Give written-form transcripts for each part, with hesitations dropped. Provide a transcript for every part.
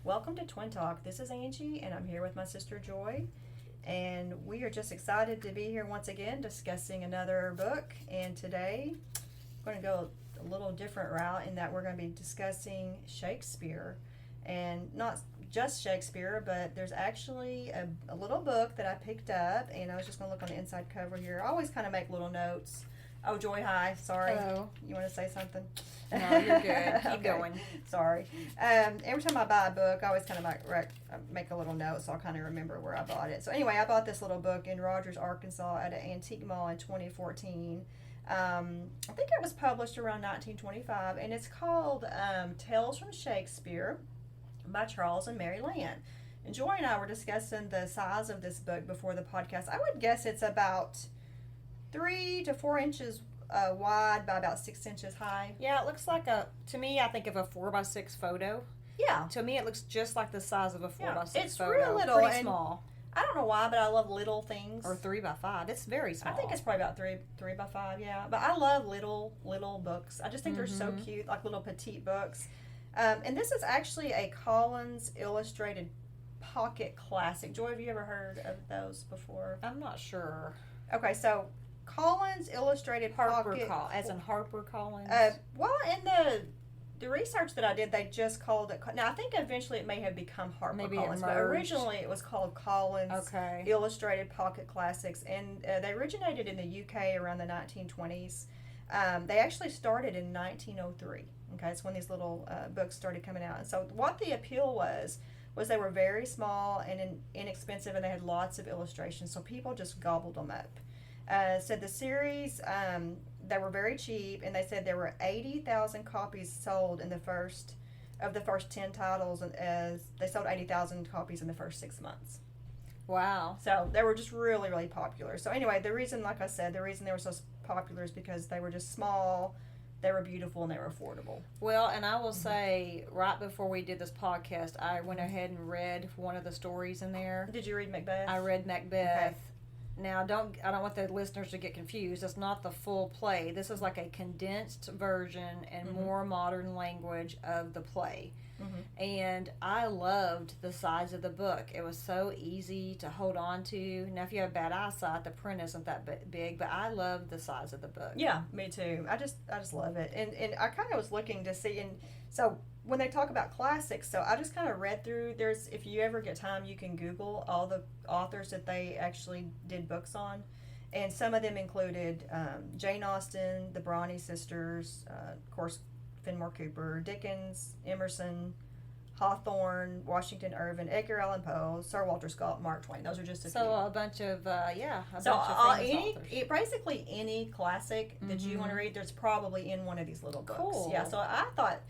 Welcome to Twin Talk. This is Angie, and I'm here with my sister Joy. And we are just excited to be here once again discussing another book. And today, we're going to go a little different route in that we're going to be discussing Shakespeare. And not just Shakespeare, but there's actually a little book that I picked up, and I was just going to look on the inside cover here. I always kind of make little notes. Oh, Joy, hi. Sorry. Hello. You want to say something? No, you're good. Keep Okay. going. Sorry. Every time I buy a book, I always kind of make a little note so I'll kind of remember where I bought it. So anyway, I bought this little book in Rogers, Arkansas at an antique mall in 2014. I think it was published around 1925, and it's called Tales from Shakespeare by Charles and Mary Lamb. And Joy and I were discussing the size of this book before the podcast. I would guess it's about 3 to 4 inches wide by about 6 inches high. Yeah, it looks like to me, I think of a 4x6 photo. Yeah. To me, it looks just like the size of a 4x6 It's photo. real little. Pretty and small. I don't know why, but I love little things. Or 3x5. It's very small. I think it's probably about three by 5, yeah. But I love little books. I just think they're so cute, like little petite books. And this is actually a Collins Illustrated Pocket Classic. Joy, have you ever heard of those before? I'm not sure. Okay, so Collins Illustrated Pocket. As in Harper Collins? Well, in the research that I did, they just called it. Now, I think eventually it may have become Harper Maybe it Collins, but merged. originally it was called Collins Illustrated Pocket Classics, and they originated in the UK around the 1920s. They actually started in 1903. Okay, it's when these little books started coming out. And so what the appeal was they were very small and inexpensive, and they had lots of illustrations, so people just gobbled them up. Said the series, they were very cheap, and they said there were 80,000 copies sold in the first 10 titles, and as they sold 80,000 copies in the first 6 months. Wow. So they were just really, really popular. So anyway, the reason, like I said, they were so popular is because they were just small, they were beautiful, and they were affordable. Well, and I will say, right before we did this podcast, I went ahead and read one of the stories in there. Did you read Macbeth? I read Macbeth. Okay. Now, I don't want the listeners to get confused. It's not the full play. This is like a condensed version and more modern language of the play. Mm-hmm. And I loved the size of the book. It was so easy to hold on to. Now, if you have bad eyesight, the print isn't that big, but I loved the size of the book. Yeah, me too. I just love it. And I kind of was looking to see, and so when they talk about classics, so I just kind of read through. If you ever get time, you can Google all the authors that they actually did books on, and some of them included Jane Austen, the Bronte sisters, of course, Fenimore Cooper, Dickens, Emerson, Hawthorne, Washington Irving, Edgar Allan Poe, Sir Walter Scott, Mark Twain. Those are just a few. So a bunch of famous authors. Basically any classic that you want to read, there's probably in one of these little books. Cool. Yeah, so I thought,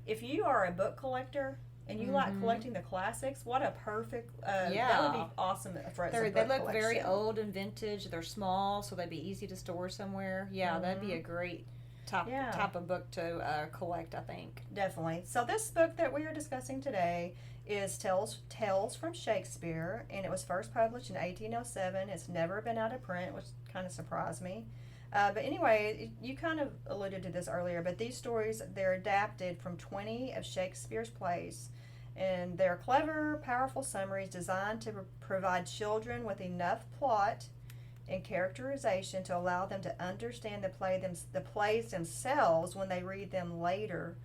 if you are a book collector and you like collecting the classics, what a perfect, that would be awesome for They book look collection. very old and vintage. They're small, so they'd be easy to store somewhere. Yeah, that'd be a great type of book to collect, I think. Definitely. So this book that we are discussing today is Tales from Shakespeare, and it was first published in 1807. It's never been out of print, which kind of surprised me. But anyway, you kind of alluded to this earlier, but these stories, they're adapted from 20 of Shakespeare's plays, and they're clever, powerful summaries designed to provide children with enough plot and characterization to allow them to understand the plays themselves when they read them later,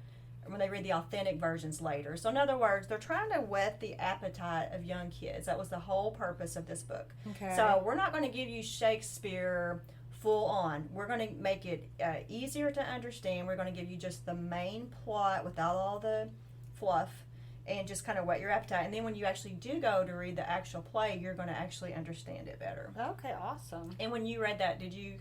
when they read the authentic versions later. So in other words, they're trying to whet the appetite of young kids. That was the whole purpose of this book. Okay. So we're not going to give you Shakespeare full on. We're going to make it easier to understand. We're going to give you just the main plot without all the fluff, and just kind of whet your appetite. And then when you actually do go to read the actual play, you're going to actually understand it better. Okay, awesome. And when you read that, did you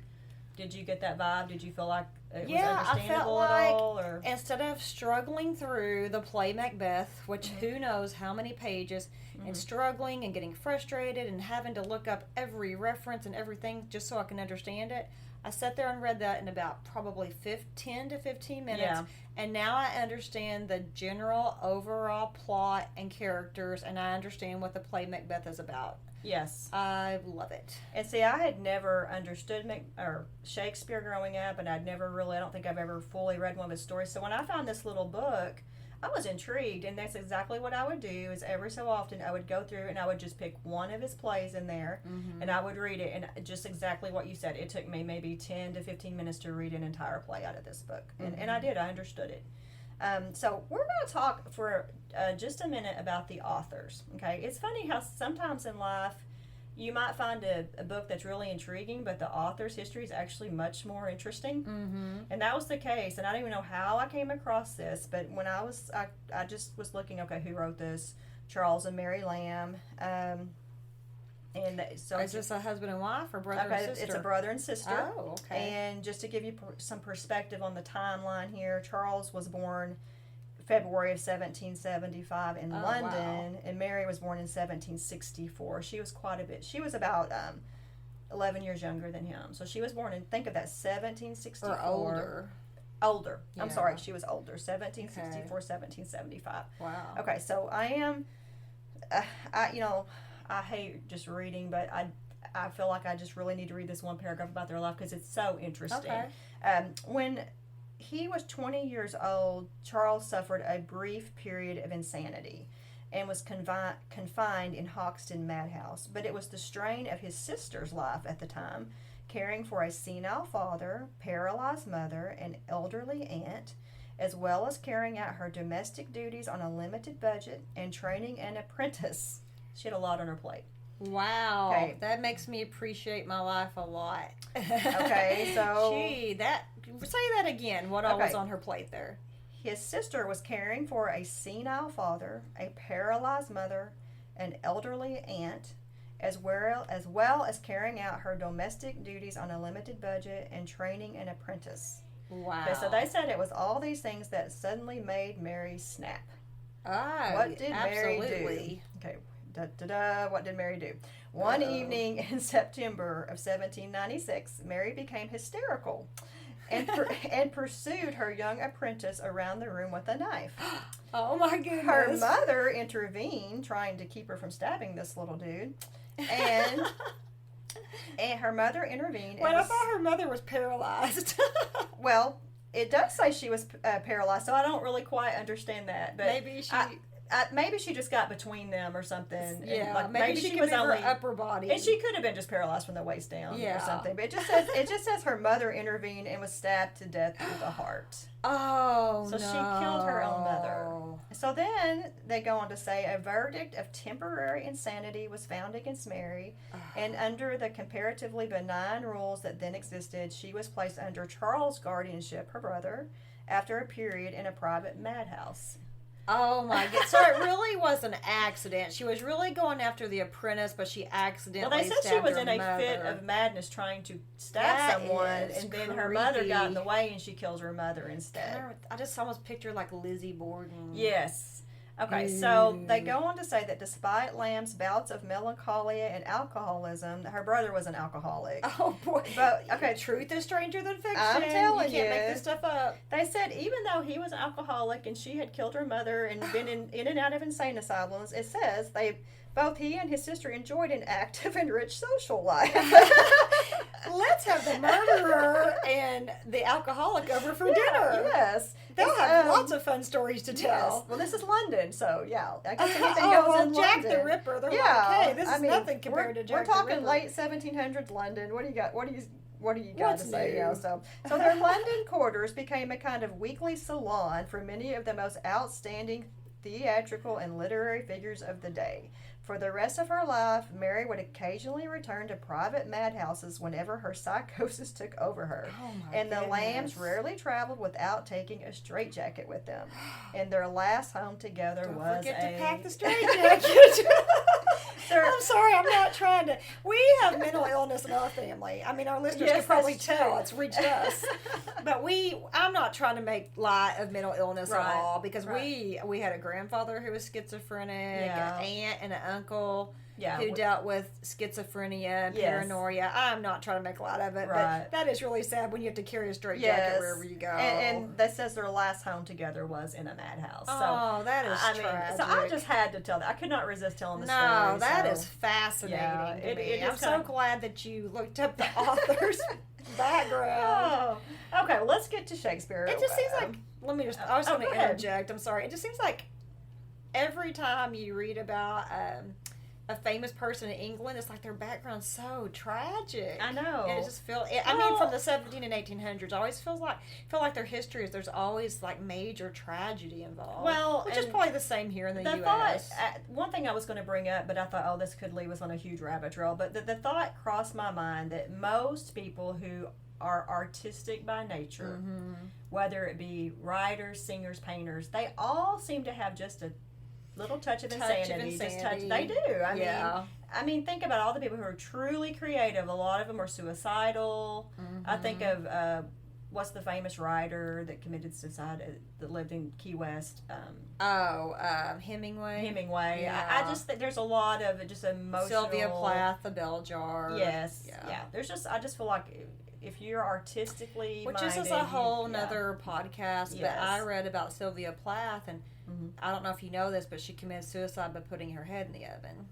get that vibe? Did you feel like it was I understandable felt like at all? Or? Instead of struggling through the play Macbeth, which who knows how many pages, and struggling and getting frustrated and having to look up every reference and everything just so I can understand it, I sat there and read that in about probably 10 to 15 minutes, and now I understand the general overall plot and characters, and I understand what the play Macbeth is about. Yes. I love it. And see, I had never understood Shakespeare growing up, and I don't think I've ever fully read one of his stories. So when I found this little book, I was intrigued, and that's exactly what I would do. Is every so often I would go through and I would just pick one of his plays in there, and I would read it. And just exactly what you said, it took me maybe 10 to 15 minutes to read an entire play out of this book, and I did. I understood it. So we're going to talk for just a minute about the authors. Okay, it's funny how sometimes in life you might find a book that's really intriguing, but the author's history is actually much more interesting. And that was the case. And I don't even know how I came across this, but when I just was looking, okay, who wrote this? Charles and Mary Lamb. And so is this a husband and wife or brother and sister? It's a brother and sister. Oh, okay. And just to give you some perspective on the timeline here, Charles was born February of 1775 in London, wow. and Mary was born in 1764. She was quite a bit. She was about 11 years younger than him. So she was born in, think of that, 1764. Or older. Older. Yeah. I'm sorry, she was older. 1764, okay. 1775. Wow. Okay, so I am, I hate just reading, but I feel like I just really need to read this one paragraph about their life because it's so interesting. Okay. When he was 20 years old, Charles suffered a brief period of insanity and was confined in Hoxton Madhouse. But it was the strain of his sister's life at the time, caring for a senile father, paralyzed mother, and elderly aunt, as well as carrying out her domestic duties on a limited budget and training an apprentice. She had a lot on her plate. Wow. Okay. That makes me appreciate my life a lot. Okay, so... Say that again, what all was on her plate there. His sister was caring for a senile father, a paralyzed mother, an elderly aunt, as well as carrying out her domestic duties on a limited budget and training an apprentice. Wow. Okay, so they said it was all these things that suddenly made Mary snap. Oh, what did Mary do? Okay, what did Mary do? One evening in September of 1796, Mary became hysterical and pursued her young apprentice around the room with a knife. Oh my goodness. Her mother intervened, trying to keep her from stabbing this little dude. And her mother intervened. Wait, I thought her mother was paralyzed. Well, it does say she was paralyzed, so I don't really quite understand that. But maybe she just got between them or something. Yeah, and maybe she was only her upper body, and she could have been just paralyzed from the waist down or something. But it just says her mother intervened and was stabbed to death through the heart. Oh, so she killed her own mother. So then they go on to say a verdict of temporary insanity was found against Mary, and under the comparatively benign rules that then existed, she was placed under Charles' guardianship, her brother, after a period in a private madhouse. Oh my God. So it really was an accident. She was really going after the apprentice, but she accidentally Well, they said stabbed she was her in a mother. fit of madness trying to stab someone, and then her mother got in the way and she kills her mother instead. I just almost picture like Lizzie Borden. Yes. Okay, so they go on to say that despite Lamb's bouts of melancholia and alcoholism, her brother was an alcoholic. Oh boy! But okay, truth is stranger than fiction. I'm telling you, can't make this stuff up. They said even though he was an alcoholic and she had killed her mother and been in and out of insane asylums, it says both he and his sister enjoyed an active and rich social life. Let's have the murderer and the alcoholic over for dinner. Yes. They'll have lots of fun stories to tell. Yes. Well, this is London, so yeah. I guess anything goes in Jack London. the Ripper. They're like, hey, this is nothing compared to Jack the Ripper. We're talking late 1700s London. What do you got? What do you got to say? New? Yeah, so their London quarters became a kind of weekly salon for many of the most outstanding theatrical and literary figures of the day. For the rest of her life, Mary would occasionally return to private madhouses whenever her psychosis took over her. Oh and the Lambs rarely traveled without taking a straitjacket with them. And their last home together Don't was forget to pack the straitjacket. I'm sorry, I'm not trying to. We have mental illness in our family. I mean, our listeners can probably tell it's reached us. But I'm not trying to make light of mental illness at all, because we had a grandfather who was schizophrenic, an aunt and an uncle who dealt with schizophrenia and paranoia. I'm not trying to make light of it, but that is really sad when you have to carry a straitjacket wherever you go. And that says their last home together was in a madhouse. Oh, that is tragic. So I just had to tell that. I could not resist telling the story. No, that is fascinating to me. I'm so glad that you looked up the author's background. Oh. Okay, let's get to Shakespeare. It just seems like I was going go to ahead. interject. I'm sorry. It just seems like every time you read about a famous person in England, it's like their background's so tragic. I know. And it just I mean, from the 17 and 1800s, I always feel like their history is there's always like major tragedy involved. Well, which is and probably the same here in the U.S. Thought, one thing I was going to bring up, but I thought, oh, this could leave us on a huge rabbit trail. But the thought crossed my mind that most people who are artistic by nature, whether it be writers, singers, painters, they all seem to have just a little touch of insanity. They do. I mean, think about all the people who are truly creative. A lot of them are suicidal. I think of what's the famous writer that committed suicide that lived in Key West? Hemingway. Hemingway. Yeah. I just think there's a lot of just emotional. Sylvia Plath, The Bell Jar. Yes. Yeah. There's just, I just feel like if you're artistically which minded, is a whole nother podcast. Yes. But I read about Sylvia Plath, and I don't know if you know this, but she committed suicide by putting her head in the oven.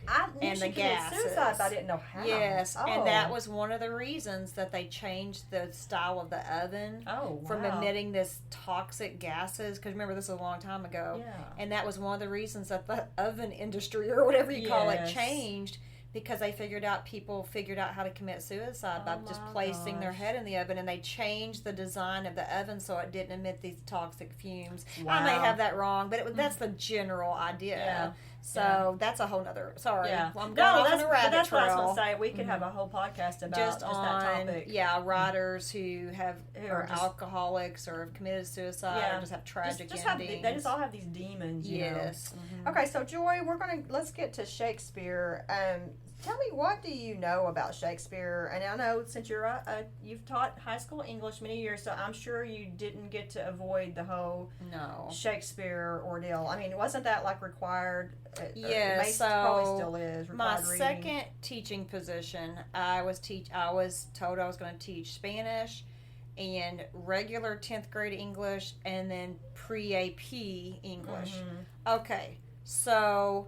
I knew and she the committed gases. suicide, but I didn't know how. Yes, Oh. and that was one of the reasons that they changed the style of the oven from emitting this toxic gases. Because remember, this was a long time ago, and that was one of the reasons that the oven industry, or whatever you call it, changed. Because people figured out how to commit suicide by just placing their head in the oven, and they changed the design of the oven so it didn't emit these toxic fumes. I may have that wrong, but that's the general idea. Yeah. So that's a whole nother. Sorry, Yeah. I'm going off on a rabbit that's trail. what I was going to say. We could have a whole podcast about just that on topic. Writers who are just alcoholics or have committed suicide or just have tragic endings. They just all have these demons. Yes. Okay, so Joy, let's get to Shakespeare. Tell me, what do you know about Shakespeare? And I know since you've taught high school English many years, so I'm sure you didn't get to avoid the whole Shakespeare ordeal. I mean, wasn't that like required? Yes, so probably still is. My reading. second teaching position, I was told I was going to teach Spanish and regular 10th grade English, and then pre-AP English. Okay, so,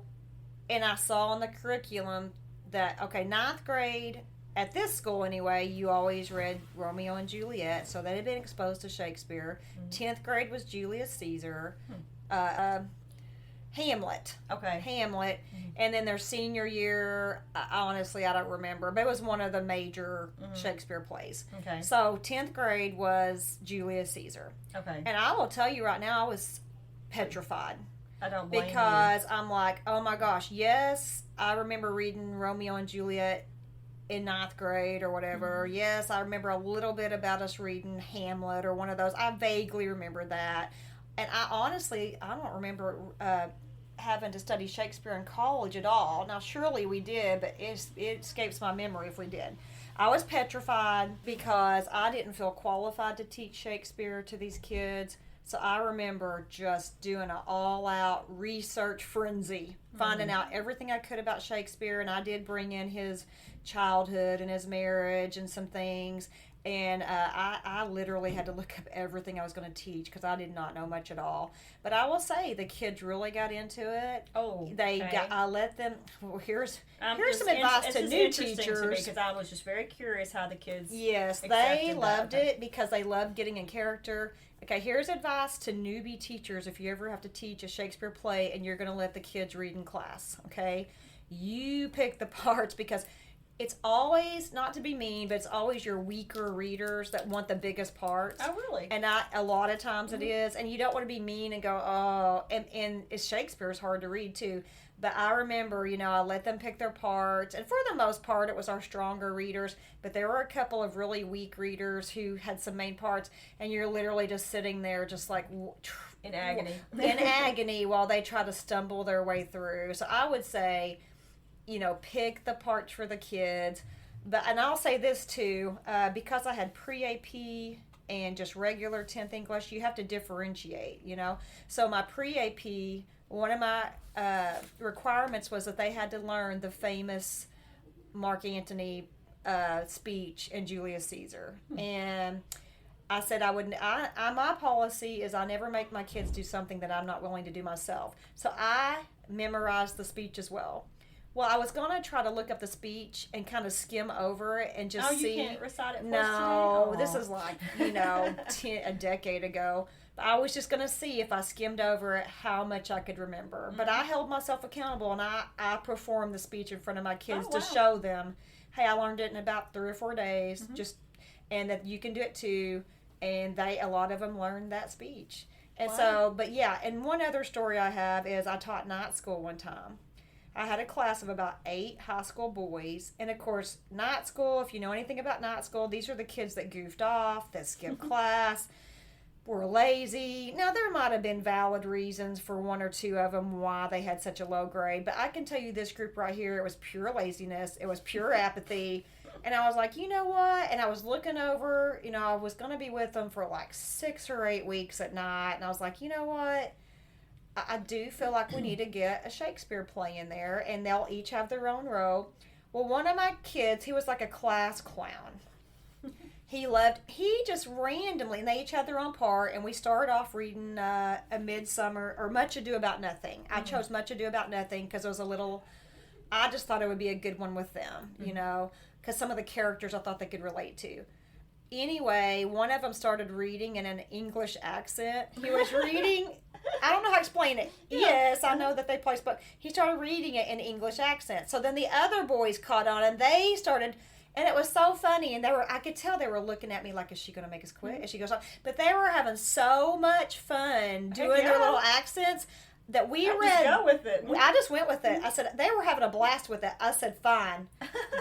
and I saw in the curriculum that, 9th grade, at this school anyway, you always read Romeo and Juliet, so they had been exposed to Shakespeare. 10th grade was Julius Caesar. Hamlet. Okay. Hamlet. And then their senior year, honestly, I don't remember, but it was one of the major Shakespeare plays. Okay. So 10th grade was Julius Caesar. Okay. And I will tell you right now, I was petrified. I don't blame because I'm like, oh my gosh, yes, I remember reading Romeo and Juliet in 9th grade or whatever. Yes, I remember a little bit about us reading Hamlet or one of those. I vaguely remember that. And I don't remember having to study Shakespeare in college at all. Now, surely we did, but it escapes my memory if we did. I was petrified because I didn't feel qualified to teach Shakespeare to these kids. So I remember just doing an all-out research frenzy, finding out everything I could about Shakespeare, and I did bring in his childhood and his marriage and some things, and I literally had to look up everything I was going to teach because I did not know much at all. But I will say the kids really got into it. I let them. Well, here's some advice to new teachers. Because I was just very curious how the kids. Yes, they loved it because they loved getting in character. Okay, here's advice to newbie teachers if you ever have to teach a Shakespeare play and you're going to let the kids read in class, okay? You pick the parts because it's always, not to be mean, but it's always your weaker readers that want the biggest parts. Oh, really? And a lot of times it is, and you don't want to be mean and go, oh, and it's Shakespeare's hard to read too. But I remember, I let them pick their parts. And for the most part, it was our stronger readers. But there were a couple of really weak readers who had some main parts. And you're literally just sitting there just like... in agony. In agony while they try to stumble their way through. So I would say, pick the parts for the kids. And I'll say this too. Because I had pre-AP and just regular 10th English, you have to differentiate, So my pre-AP... One of my requirements was that they had to learn the famous Mark Antony speech in Julius Caesar. And I said I wouldn't. My policy is I never make my kids do something that I'm not willing to do myself. So I memorized the speech as well. Well, I was going to try to look up the speech and kind of skim over it and just see. You can't recite it for us No, today? this is like, a decade ago. I was just going to see if I skimmed over it how much I could remember. But I held myself accountable, and I performed the speech in front of my kids to show them, hey, I learned it in about 3 or 4 days, and that you can do it too. And a lot of them learned that speech. And so, but yeah, and one other story I have is I taught night school one time. I had a class of about 8 high school boys. And of course, night school, if you know anything about night school, these are the kids that goofed off, that skipped class, were lazy. Now, there might have been valid reasons for 1 or 2 of them why they had such a low grade. But I can tell you this group right here, it was pure laziness. It was pure apathy. And I was like, you know what? And I was looking over, I was going to be with them for like 6 or 8 weeks at night. And I was like, you know what? I do feel like we need to get a Shakespeare play in there. And they'll each have their own row. Well, one of my kids, he was like a class clown. He just randomly, and they each had their own part. And we started off reading A Midsummer, or Much Ado About Nothing. I chose Much Ado About Nothing because it was I just thought it would be a good one with them, because some of the characters I thought they could relate to. Anyway, one of them started reading in an English accent. He was reading, I don't know how to explain it. Yes, I know that they play, but he started reading it in English accent. So then the other boys caught on, and they started, and it was so funny. And I could tell they were looking at me like, is she going to make us quit? And she goes on. But they were having so much fun doing their little accents. That we read. Just go with it. I just went with it. I said they were having a blast with it. I said fine.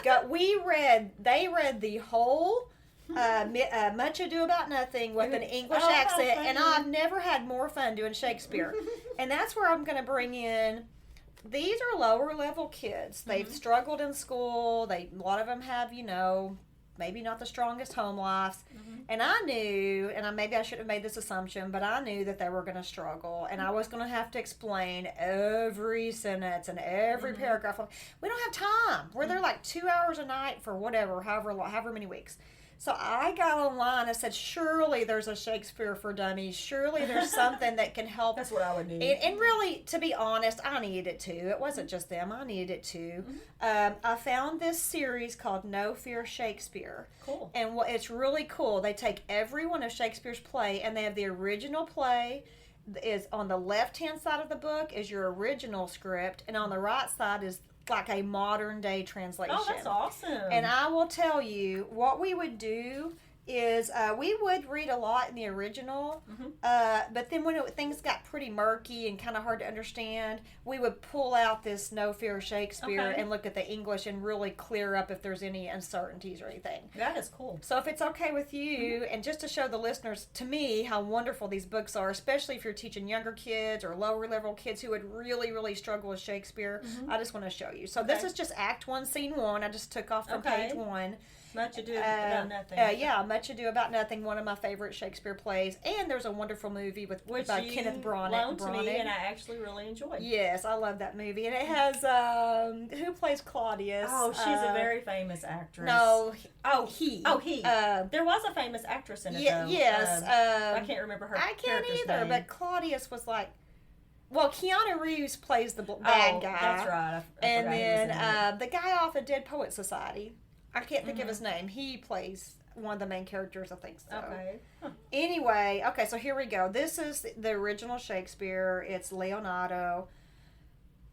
They read the whole Much Ado About Nothing with an English accent, and I've never had more fun doing Shakespeare. And that's where I'm going to bring in. These are lower level kids. They've struggled in school. A lot of them have, maybe not the strongest home lives. And I knew, and maybe I should have made this assumption, but I knew that they were going to struggle. And I was going to have to explain every sentence and every paragraph. We don't have time. We're there like 2 hours a night for however many weeks. So I got online and said, surely there's a Shakespeare for Dummies. Surely there's something that can help. That's what I would need. And really, to be honest, I needed it too. It wasn't just them. I needed it too. I found this series called No Fear Shakespeare. Cool. And it's really cool. They take every one of Shakespeare's play, and they have the original play is on the left-hand side of the book is your original script, and on the right side is like a modern day translation. Oh, that's awesome. And I will tell you what we would do is we would read a lot in the original, but then when things got pretty murky and kind of hard to understand, we would pull out this No Fear Shakespeare and look at the English and really clear up if there's any uncertainties or anything. That is cool. So if it's okay with you, and just to show the listeners, to me, how wonderful these books are, especially if you're teaching younger kids or lower level kids who would really, really struggle with Shakespeare, I just want to show you. So this is just Act 1, Scene 1. I just took off from page 1. Much Ado About Nothing. Much Ado About Nothing, one of my favorite Shakespeare plays. And there's a wonderful movie by Kenneth Branagh. Loaned to me, and I actually really enjoyed. Yes, I love that movie. And it has, who plays Claudius? Oh, she's a very famous actress. No. He. There was a famous actress in it, though. Yes. I can't remember her I can't either, name. but Claudius was like, well, Keanu Reeves plays the bad guy. That's right. And then the guy off of Dead Poet Society. I can't think of his name. He plays one of the main characters, I think so. Okay. Anyway, so here we go. This is the original Shakespeare. It's Leonardo.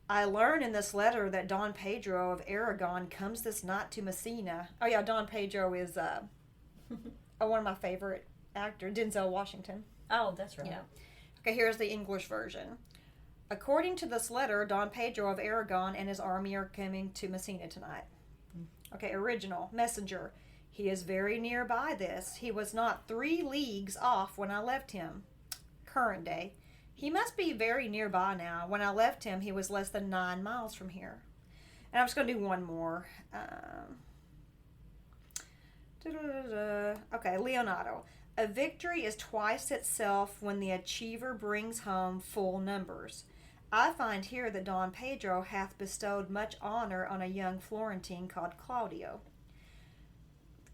I learn in this letter that Don Pedro of Aragon comes this night to Messina. Oh, yeah, Don Pedro is one of my favorite actors, Denzel Washington. Oh, that's right. Yeah. Okay, here's the English version. According to this letter, Don Pedro of Aragon and his army are coming to Messina tonight. Okay, original. Messenger. He is very nearby this. He was not 3 leagues off when I left him. Current day. He must be very nearby now. When I left him, he was less than 9 miles from here. And I'm just going to do one more. Okay, Leonardo. A victory is twice itself when the achiever brings home full numbers. I find here that Don Pedro hath bestowed much honor on a young Florentine called Claudio.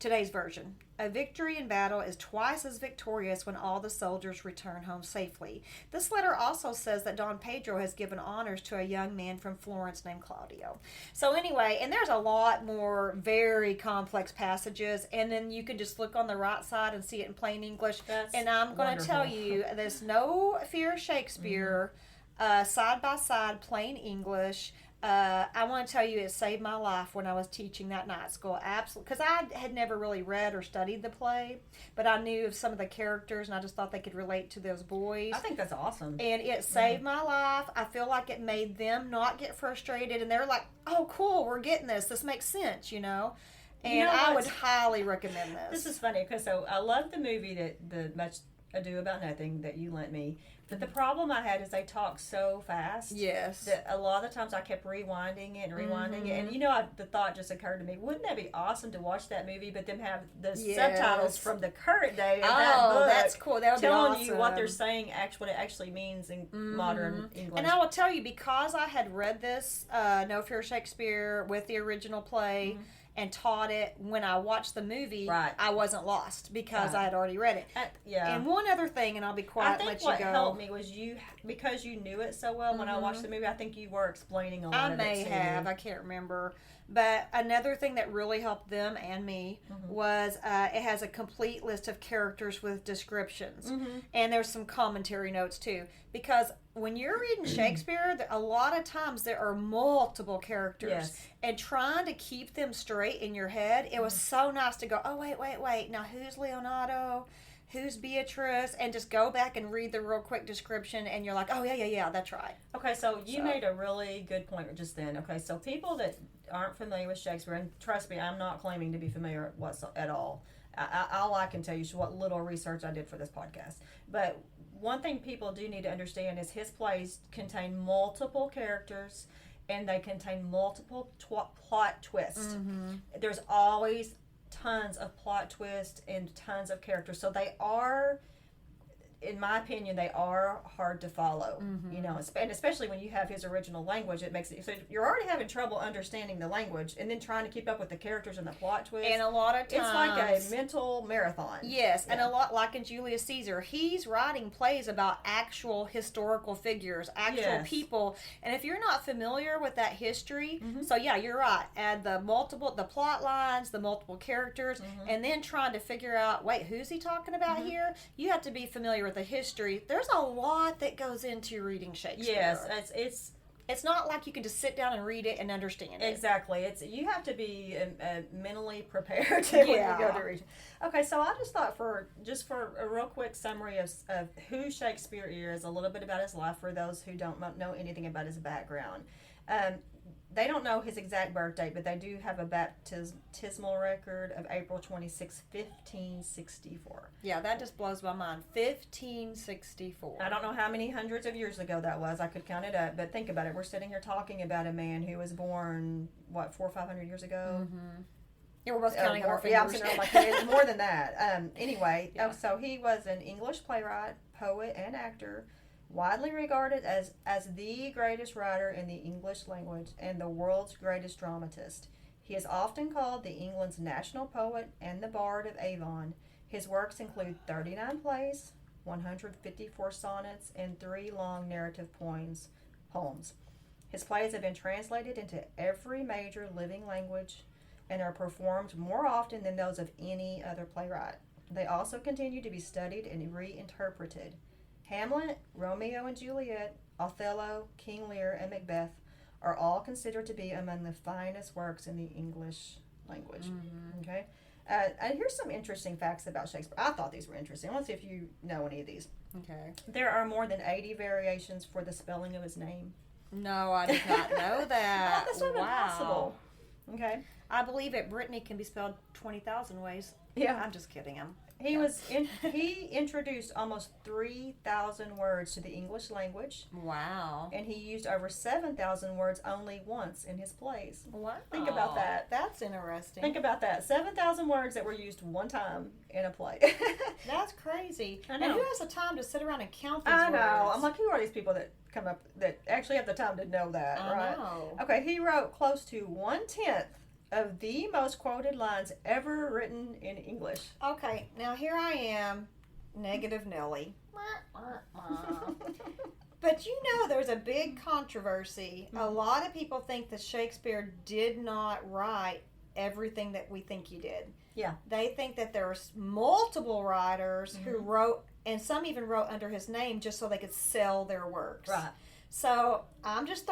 Today's version. A victory in battle is twice as victorious when all the soldiers return home safely. This letter also says that Don Pedro has given honors to a young man from Florence named Claudio. So anyway, and there's a lot more very complex passages, and then you can just look on the right side and see it in plain English. That's and I'm going to tell you, there's no Fear of Shakespeare, side by side, plain English. I want to tell you, it saved my life when I was teaching that night school. Absolutely, because I had never really read or studied the play, but I knew of some of the characters, and I just thought they could relate to those boys. I think that's awesome. And it saved my life. I feel like it made them not get frustrated, and they're like, "Oh, cool, we're getting this. This makes sense," And I would highly recommend this. This is funny because I love the movie that the Much Ado About Nothing that you lent me. But the problem I had is they talk so fast. Yes. That a lot of the times I kept rewinding it and rewinding it. And the thought just occurred to me, wouldn't that be awesome to watch that movie, but them have the subtitles from the current day of that book? That's cool. That would be awesome. Telling you what they're saying, what it actually means in modern English. And I will tell you, because I had read this, No Fear of Shakespeare, with the original play, and taught it when I watched the movie, I wasn't lost because I had already read it. And one other thing, and I'll be quiet and let you go. I think what helped me was because you knew it so well when I watched the movie, I think you were explaining a lot of it. I may have. I can't remember. But another thing that really helped them and me was it has a complete list of characters with descriptions. And there's some commentary notes too. Because when you're reading Shakespeare, a lot of times there are multiple characters. Yes. And trying to keep them straight in your head, it was so nice to go, oh, wait. Now who's Leonardo? Who's Beatrice? And just go back and read the real quick description, and you're like, oh, yeah, that's right. Okay, so you made a really good point just then. Okay, so people that aren't familiar with Shakespeare, and trust me, I'm not claiming to be familiar at all. All I can tell you is what little research I did for this podcast. But one thing people do need to understand is his plays contain multiple characters, and they contain multiple plot twists. There's always tons of plot twists and tons of characters. So they are, in my opinion, they are hard to follow. And especially when you have his original language, it makes it so you're already having trouble understanding the language, and then trying to keep up with the characters and the plot twists. And a lot of times, it's like a mental marathon. Yes, and a lot like in Julius Caesar, he's writing plays about actual historical figures, actual people. And if you're not familiar with that history, so yeah, you're right. Add the plot lines, the multiple characters, and then trying to figure out, wait, who's he talking about here? You have to be familiar with the history. There's a lot that goes into reading Shakespeare. Yes, it's not like you can just sit down and read it and understand it. Exactly. You have to be mentally prepared when you go to read. Okay, so I just thought for a real quick summary of who Shakespeare is, a little bit about his life for those who don't know anything about his background. They don't know his exact birth date, but they do have a baptismal record of April 26, 1564. Yeah, that just blows my mind. 1564. I don't know how many hundreds of years ago that was. I could count it up, but think about it. We're sitting here talking about a man who was born, 400 or 500 years ago? Yeah, we're both counting our fingers. Yeah, I'm sitting there like, it's more than that. Anyway, so he was an English playwright, poet, and actor, widely regarded as the greatest writer in the English language and the world's greatest dramatist. He is often called the England's national poet and the Bard of Avon. His works include 39 plays, 154 sonnets, and 3 long narrative poems. His plays have been translated into every major living language and are performed more often than those of any other playwright. They also continue to be studied and reinterpreted. Hamlet, Romeo and Juliet, Othello, King Lear, and Macbeth are all considered to be among the finest works in the English language. Okay, and here's some interesting facts about Shakespeare. I thought these were interesting. Let's see if you know any of these. Okay. There are more than 80 variations for the spelling of his name. No, I did not know that. That's not impossible. Okay. I believe it. Brittany can be spelled 20,000 ways. Yeah. I'm just kidding. He introduced almost 3,000 words to the English language. Wow. And he used over 7,000 words only once in his plays. Wow. Think about that. That's interesting. Think about that. 7,000 words that were used one time in a play. That's crazy. I know. And who has the time to sit around and count these words? I know. Words? I'm like, who are these people that come up that actually have the time to know that, I right? know. Okay, he wrote close to 1/10 of the most quoted lines ever written in English. Okay, now here I am, negative Nelly. But you know, there's a big controversy. A lot of people think that Shakespeare did not write everything that we think he did. Yeah. They think that there's multiple writers who wrote, and some even wrote under his name just so they could sell their works. Right. So I'm just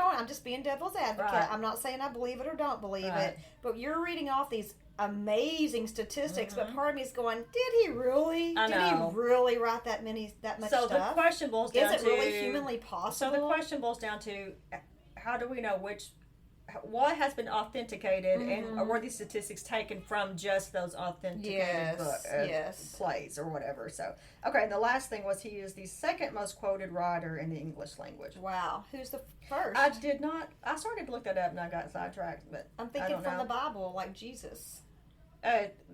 being devil's advocate. Right. I'm not saying I believe it or don't believe it, but you're reading off these amazing statistics. But part of me is going, did he really? I know. Did he really write that much So stuff? the question boils down to... Is it really humanly possible? So the question boils down to, how do we know what has been authenticated, and were these statistics taken from just those authenticated plays or whatever? So, okay, and the last thing was he is the second most quoted writer in the English language. Wow. Who's the first? I started to look that up and I got sidetracked, but I'm thinking from the Bible, like Jesus.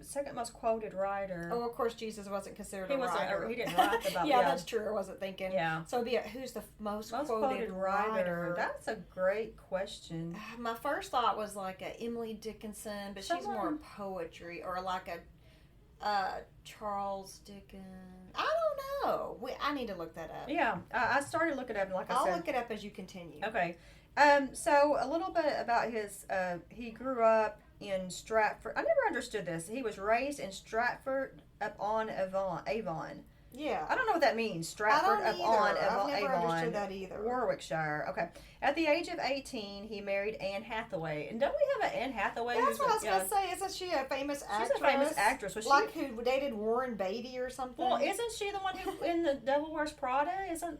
Second most quoted writer. Oh, of course, Jesus wasn't considered a writer. He didn't write the Bible. Yeah, that's true. I wasn't thinking. Yeah. So it'd be who's the most quoted writer? That's a great question. My first thought was like a Emily Dickinson, but she's more poetry, or like a Charles Dickens. I don't know. I need to look that up. Yeah, I started looking it up, and like I said, I'll look it up as you continue. Okay. So a little bit about his. He grew up in Stratford. I never understood this. He was raised in Stratford upon Avon. Yeah. I don't know what that means. Stratford upon Avon. I've never understood that either. Warwickshire. Okay. At the age of 18, he married Anne Hathaway. And don't we have an Anne Hathaway? That's what I was going to say. Isn't she a famous actress? She's a famous actress. Was like who dated Warren Beatty or something? Well, isn't she the one who in The Devil Wears Prada? Isn't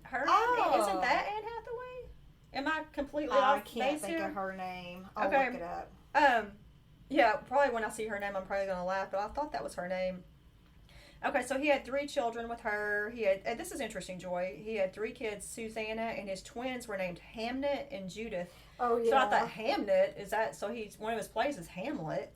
her? Oh. Isn't that Anne Hathaway? Am I completely I off can't base think here? of her name. I'll Okay. look it up. Yeah, probably when I see her name, I'm probably going to laugh, but I thought that was her name. Okay, so he had 3 children with her. He had, and this is interesting, Joy. He had 3 kids, Susanna, and his twins were named Hamnet and Judith. Oh, yeah. So I thought Hamnet, so one of his plays is Hamlet.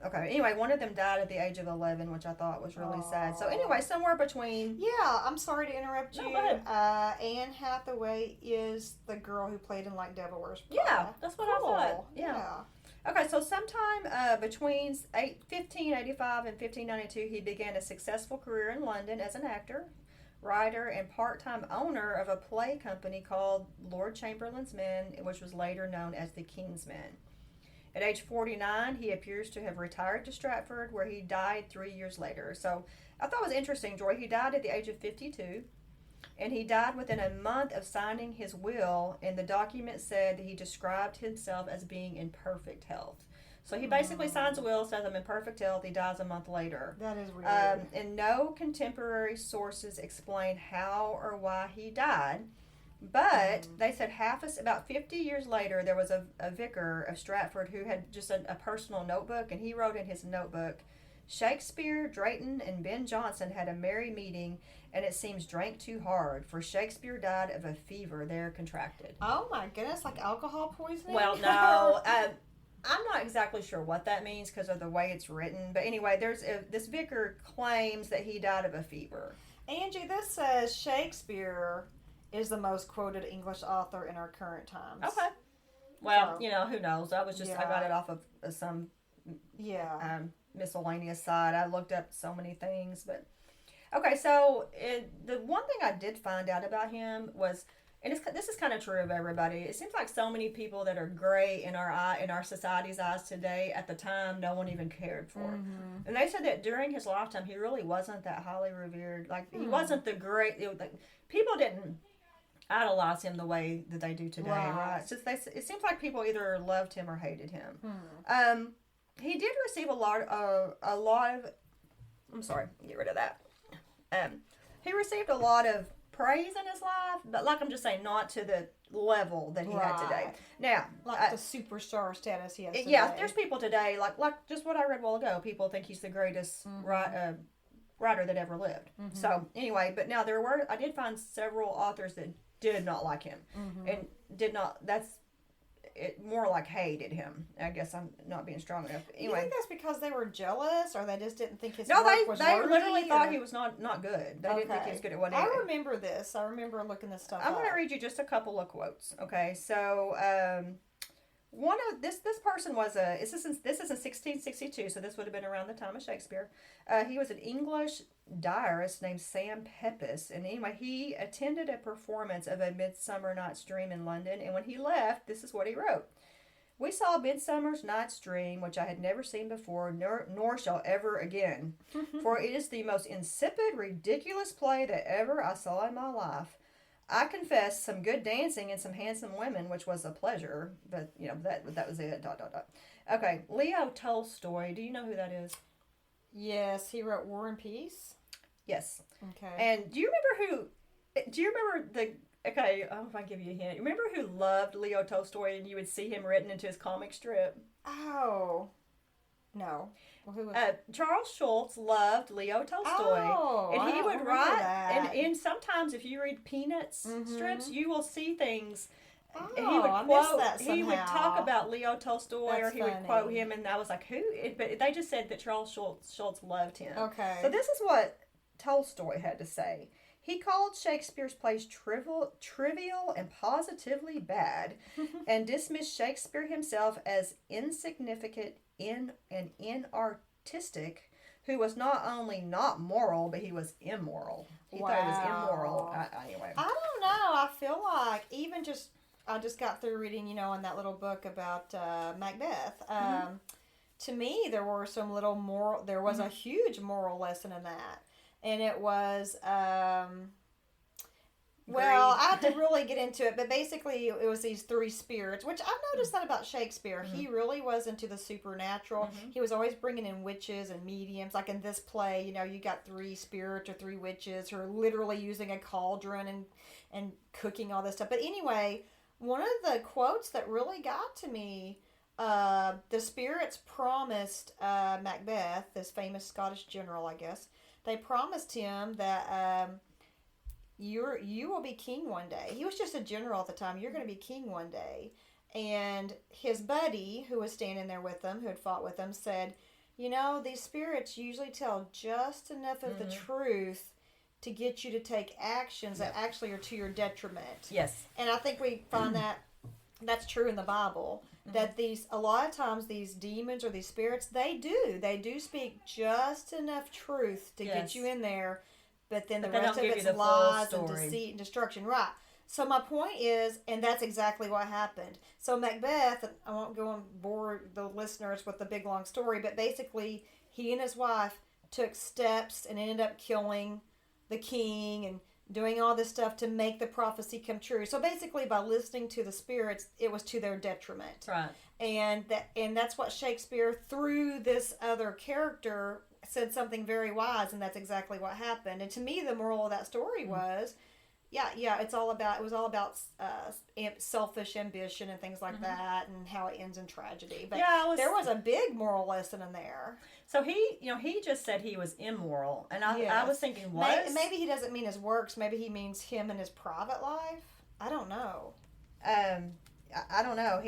Okay, anyway, one of them died at the age of 11, which I thought was really sad. So anyway, somewhere between... Yeah, I'm sorry to interrupt you. No, go ahead. Anne Hathaway is the girl who played in like Devil Wears Prada. Yeah, that's what I thought. Yeah. Okay, so sometime between 1585 and 1592, he began a successful career in London as an actor, writer, and part-time owner of a play company called Lord Chamberlain's Men, which was later known as the King's Men. At age 49, he appears to have retired to Stratford, where he died 3 years later. So I thought it was interesting, Joy. He died at the age of 52, and he died within a month of signing his will, and the document said that he described himself as being in perfect health. So he basically signs a will, says I'm in perfect health. He dies a month later. That is weird. And no contemporary sources explain how or why he died. But they said about 50 years later, there was a vicar of Stratford who had just a personal notebook, and he wrote in his notebook, Shakespeare, Drayton, and Ben Jonson had a merry meeting, and it seems drank too hard, for Shakespeare died of a fever there contracted. Oh my goodness, like alcohol poisoning? Well, no. I'm not exactly sure what that means because of the way it's written. But anyway, this vicar claims that he died of a fever. Angie, this says Shakespeare is the most quoted English author in our current times. Okay. Well, who knows? I got it off of some miscellaneous site. I looked up so many things, but okay. So the one thing I did find out about him was, and this is kind of true of everybody. It seems like so many people that are great in our society's eyes today, at the time, no one even cared for. Mm-hmm. And they said that during his lifetime, he really wasn't that highly revered. Like he wasn't the great. People didn't idolize him the way that they do today, right? It's just it seems like people either loved him or hated him. He did receive a lot of. I'm sorry, get rid of that. He received a lot of praise in his life, but like I'm just saying, not to the level that he had today. Now, like the superstar status he has today. Yeah, there's people today like just what I read a while ago. People think he's the greatest writer that ever lived. Mm-hmm. So anyway, but now I did find several authors that did not like him, and did not. That's it. More like hated him. I guess I'm not being strong enough. Anyway, you think that's because they were jealous, or they just didn't think his work was they worthy, literally thought he was not good. They didn't think he was good at what he did. I remember this. I remember looking this stuff up. I'm going to read you just a couple of quotes. Okay, so One of this person was a this is in 1662, so this would have been around the time of Shakespeare. He was an English diarist named Sam Pepys, and anyway, he attended a performance of A Midsummer Night's Dream in London, and when he left, this is what he wrote. We saw Midsummer's Night's Dream, which I had never seen before, nor shall ever again. For it is the most insipid, ridiculous play that ever I saw in my life. I confess some good dancing and some handsome women, which was a pleasure, but that was it. ... Okay, Leo Tolstoy. Do you know who that is? Yes, he wrote War and Peace. Yes. Okay. And do you remember the? Okay, I don't know if I can give you a hint. Remember who loved Leo Tolstoy, and you would see him written into his comic strip? Oh, no. Well, who was Charles Schulz loved Leo Tolstoy, Oh, and I he don't would remember write. that. And sometimes, if you read Peanuts strips, you will see things. Oh, And he would I quote. missed that He would talk somehow. about Leo Tolstoy, That's or he would funny. quote him, and I was like, "Who?" But they just said that Charles Schulz loved him. Okay. So this is what Tolstoy had to say. He called Shakespeare's plays trivial and positively bad, and dismissed Shakespeare himself as insignificant and inartistic, who was not only not moral, but he was immoral. He thought he was immoral. Anyway. I don't know. I feel like I just got through reading, in that little book about Macbeth. To me, there was a huge moral lesson in that. And it was, well, I have to really get into it, but basically it was these three spirits, which I've noticed that about Shakespeare. He really was into the supernatural. He was always bringing in witches and mediums. Like in this play, you got three spirits or three witches who are literally using a cauldron and cooking all this stuff. But anyway, one of the quotes that really got to me, the spirits promised Macbeth, this famous Scottish general, I guess, they promised him that you will be king one day. He was just a general at the time. You're going to be king one day. And his buddy, who was standing there with him, who had fought with him, said, these spirits usually tell just enough of the truth to get you to take actions that actually are to your detriment. Yes. And I think we find that's true in the Bible. That a lot of times these demons or these spirits, they do speak just enough truth to get you in there, but then the rest of it's lies and deceit and destruction. Right. So my point is, and that's exactly what happened. So Macbeth, I won't go and bore the listeners with the big long story, but basically he and his wife took steps and ended up killing the king and doing all this stuff to make the prophecy come true. So basically, by listening to the spirits, it was to their detriment. Right. And that's what Shakespeare, through this other character, said something very wise, and that's exactly what happened. And to me, the moral of that story was, it was all about selfish ambition and things like that, and how it ends in tragedy. But there was a big moral lesson in there. So he just said he was immoral, and I was thinking, what? Maybe he doesn't mean his works. Maybe he means him and his private life. I don't know. I don't know.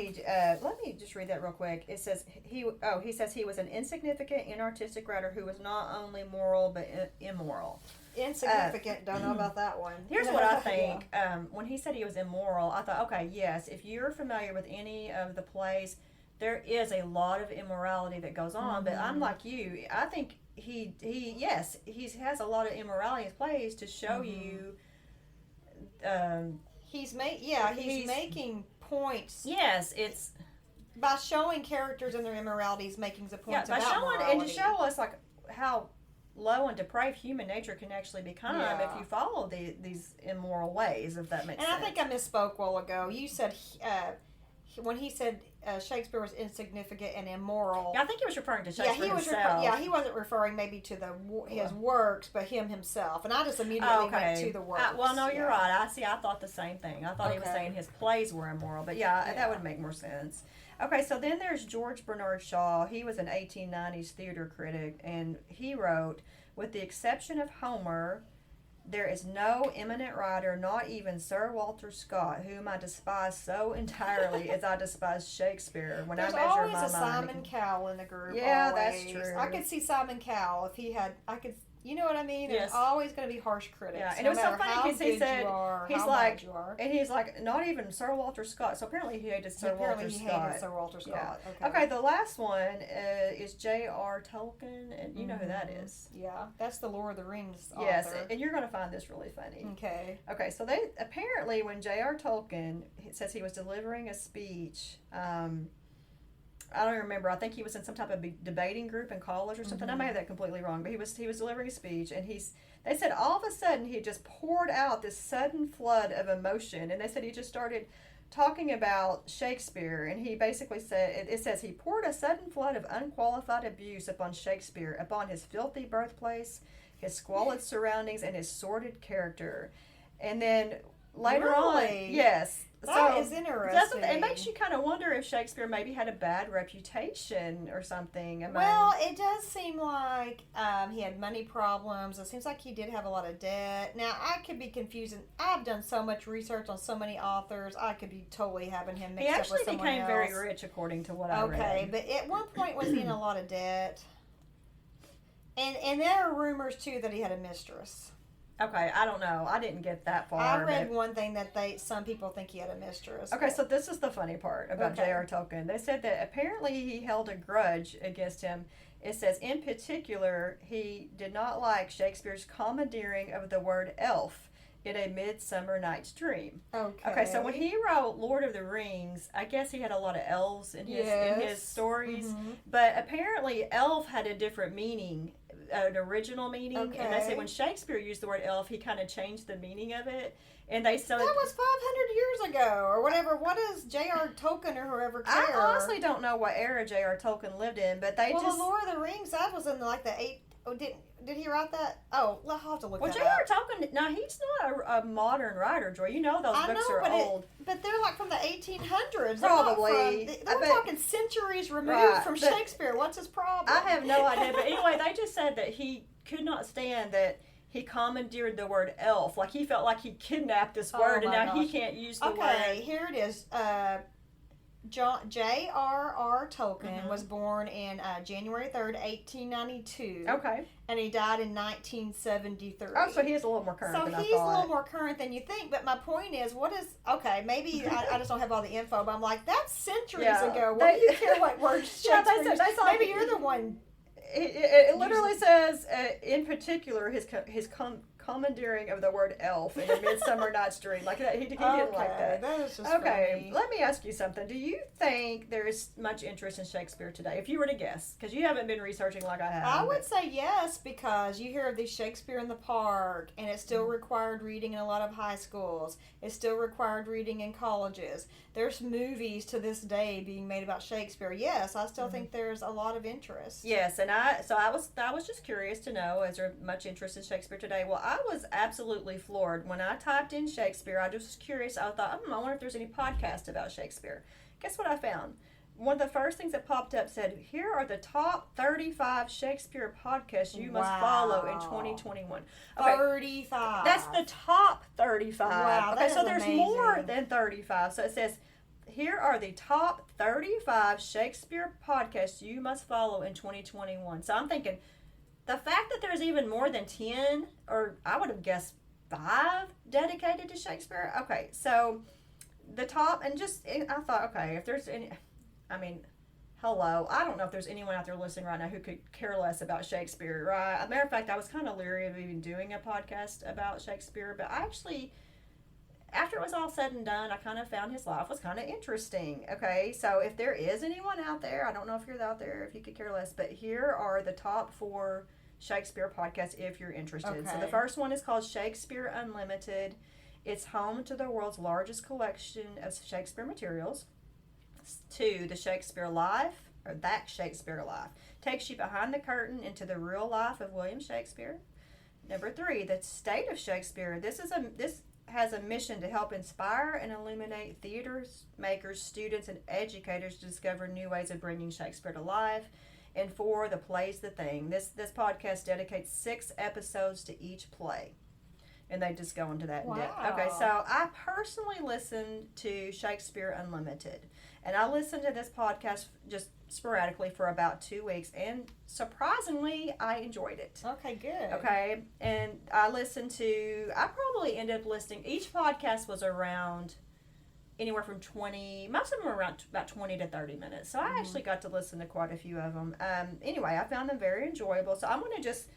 Let me just read that real quick. It says he says he was an insignificant, inartistic writer who was not only moral but immoral. Insignificant. Don't know about that one. Here's what I think. When he said he was immoral, I thought, okay, yes, if you're familiar with any of the plays, there is a lot of immorality that goes on. But I'm like you. I think he has a lot of immorality in his plays to show you. He's making points. Yes, it's by showing characters and their immoralities, making the points by about showing morality. and to show us like how low and depraved human nature can actually become if you follow these immoral ways, if that makes sense. And I think I misspoke a while ago. You said when he said Shakespeare was insignificant and immoral. Yeah, I think he was referring to Shakespeare himself. He wasn't referring maybe to his works, but him himself. And I just immediately went to the works. Well, no, you're right. I thought the same thing. I thought he was saying his plays were immoral, but that would make more sense. Okay, so then there's George Bernard Shaw. He was an 1890s theater critic, and he wrote, with the exception of Homer, there is no eminent writer, not even Sir Walter Scott, whom I despise so entirely as I despise Shakespeare. When There's I measure always my a mind, Simon Cowell in the group. Yeah, always. that's true. I could see Simon Cowell if he had. I could You know what I mean? There's Yes. always going to be harsh critics. Yeah, and no it was so matter funny how because he good said you are, he's how like, bad you are. and he's like, not even Sir Walter Scott. So apparently he hated Sir Apparently Walter he Scott. hated Sir Walter Scott. Yeah. Okay, the last one is J.R. Tolkien, and you know who that is. Yeah, that's the Lord of the Rings author. Yes, and you're going to find this really funny. Okay. Okay, so they apparently when J.R. Tolkien says he was delivering a speech. I don't remember. I think he was in some type of debating group in college or something. I may have that completely wrong, but he was delivering a speech, and they said all of a sudden he just poured out this sudden flood of emotion, and they said he just started talking about Shakespeare, and he basically said it says he poured a sudden flood of unqualified abuse upon Shakespeare, upon his filthy birthplace, his squalid surroundings, and his sordid character, and then later on, yes. That is interesting. It makes you kind of wonder if Shakespeare maybe had a bad reputation or something. Well, it does seem like he had money problems. It seems like he did have a lot of debt. Now, I could be confusing. I've done so much research on so many authors. I could be totally having him mixed up with someone else. He actually became very rich, according to what I read. Okay, but at one point was he in a lot of debt? And there are rumors, too, that he had a mistress. Okay, I don't know. I didn't get that far. I read one thing that some people think he had a mistress. Okay, so this is the funny part about J.R. Tolkien. They said that apparently he held a grudge against him. It says, in particular, he did not like Shakespeare's commandeering of the word elf in A Midsummer Night's Dream. Okay, so when he wrote Lord of the Rings, I guess he had a lot of elves in his stories. But apparently elf had a different meaning, an original meaning, and they say when Shakespeare used the word elf, he kind of changed the meaning of it, and that was 500 years ago or whatever. What does J.R. Tolkien or whoever care? I honestly don't know what era J.R. Tolkien lived in, but the Lord of the Rings, that was in like the 8. Oh, did he write that? Oh, I'll have to look that up. Well, J.R. Tolkien, no, he's not a modern writer, Joy. You know those books are old. But they're like from the 1800s. Probably. They're talking centuries removed from Shakespeare. What's his problem? I have no idea. But anyway, they just said that he could not stand that he commandeered the word elf. Like he felt like he kidnapped this word, and now he can't use the word. Okay, here it is. J.R.R. Tolkien was born in January 3rd, 1892. Okay. And he died in 1973. Oh, so he is a little more current than I thought. So he's a little more current than you think. But my point is, maybe I just don't have all the info, but I'm like, that's centuries ago. What do you care what words Shakespeare used? Maybe you're the one. It literally says, in particular, his commandeering of the word elf in A Midsummer Night's Dream. Like that, he didn't like that. That is just funny. Let me ask you something. Do you think there is much interest in Shakespeare today? If you were to guess, because you haven't been researching like I have. I would say yes, because you hear of the Shakespeare in the Park, and it's still required reading in a lot of high schools. It's still required reading in colleges. There's movies to this day being made about Shakespeare. Yes, I still think there's a lot of interest. Yes, and I was just curious to know, is there much interest in Shakespeare today? Well, I was absolutely floored when I typed in Shakespeare. I just was curious. I thought, I wonder if there's any podcast about Shakespeare. Guess what I found? One of the first things that popped up said, here are the top 35 Shakespeare podcasts you must follow in 2021. Okay, 35. That's the top 35. Wow, okay, so there's amazing. more than 35. So it says, here are the top 35 Shakespeare podcasts you must follow in 2021. So I'm thinking, the fact that there's even more than 10, or I would have guessed 5 dedicated to Shakespeare. Okay, so the top, and I thought, okay, if there's any, hello, I don't know if there's anyone out there listening right now who could care less about Shakespeare, right? As a matter of fact, I was kind of leery of even doing a podcast about Shakespeare, but I actually, after it was all said and done, I kind of found his life was kind of interesting. Okay, so if there is anyone out there, I don't know if you're out there, if you could care less, but here are the top 4 Shakespeare podcasts if you're interested. Okay. So the first one is called Shakespeare Unlimited. It's home to the world's largest collection of Shakespeare materials. 2, The Shakespeare Life, or That Shakespeare Life, takes you behind the curtain into the real life of William Shakespeare. Number 3, The State of Shakespeare. This has a mission to help inspire and illuminate theaters, makers, students, and educators to discover new ways of bringing Shakespeare to life. And 4, The Play's the Thing. This podcast dedicates 6 episodes to each play. and they just go into that in depth. Wow. Okay, so I personally listen to Shakespeare Unlimited, and I listened to this podcast just sporadically for about 2 weeks, and surprisingly, I enjoyed it. Okay, good. Okay, and I probably ended up listening, each podcast was around anywhere from 20, most of them were around about 20 to 30 minutes, so I actually got to listen to quite a few of them. Anyway, I found them very enjoyable, so I'm going to just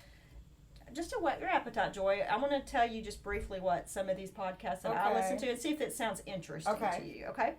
to whet your appetite, Joy, I want to tell you just briefly what some of these podcasts that I listen to and see if it sounds interesting to you, okay?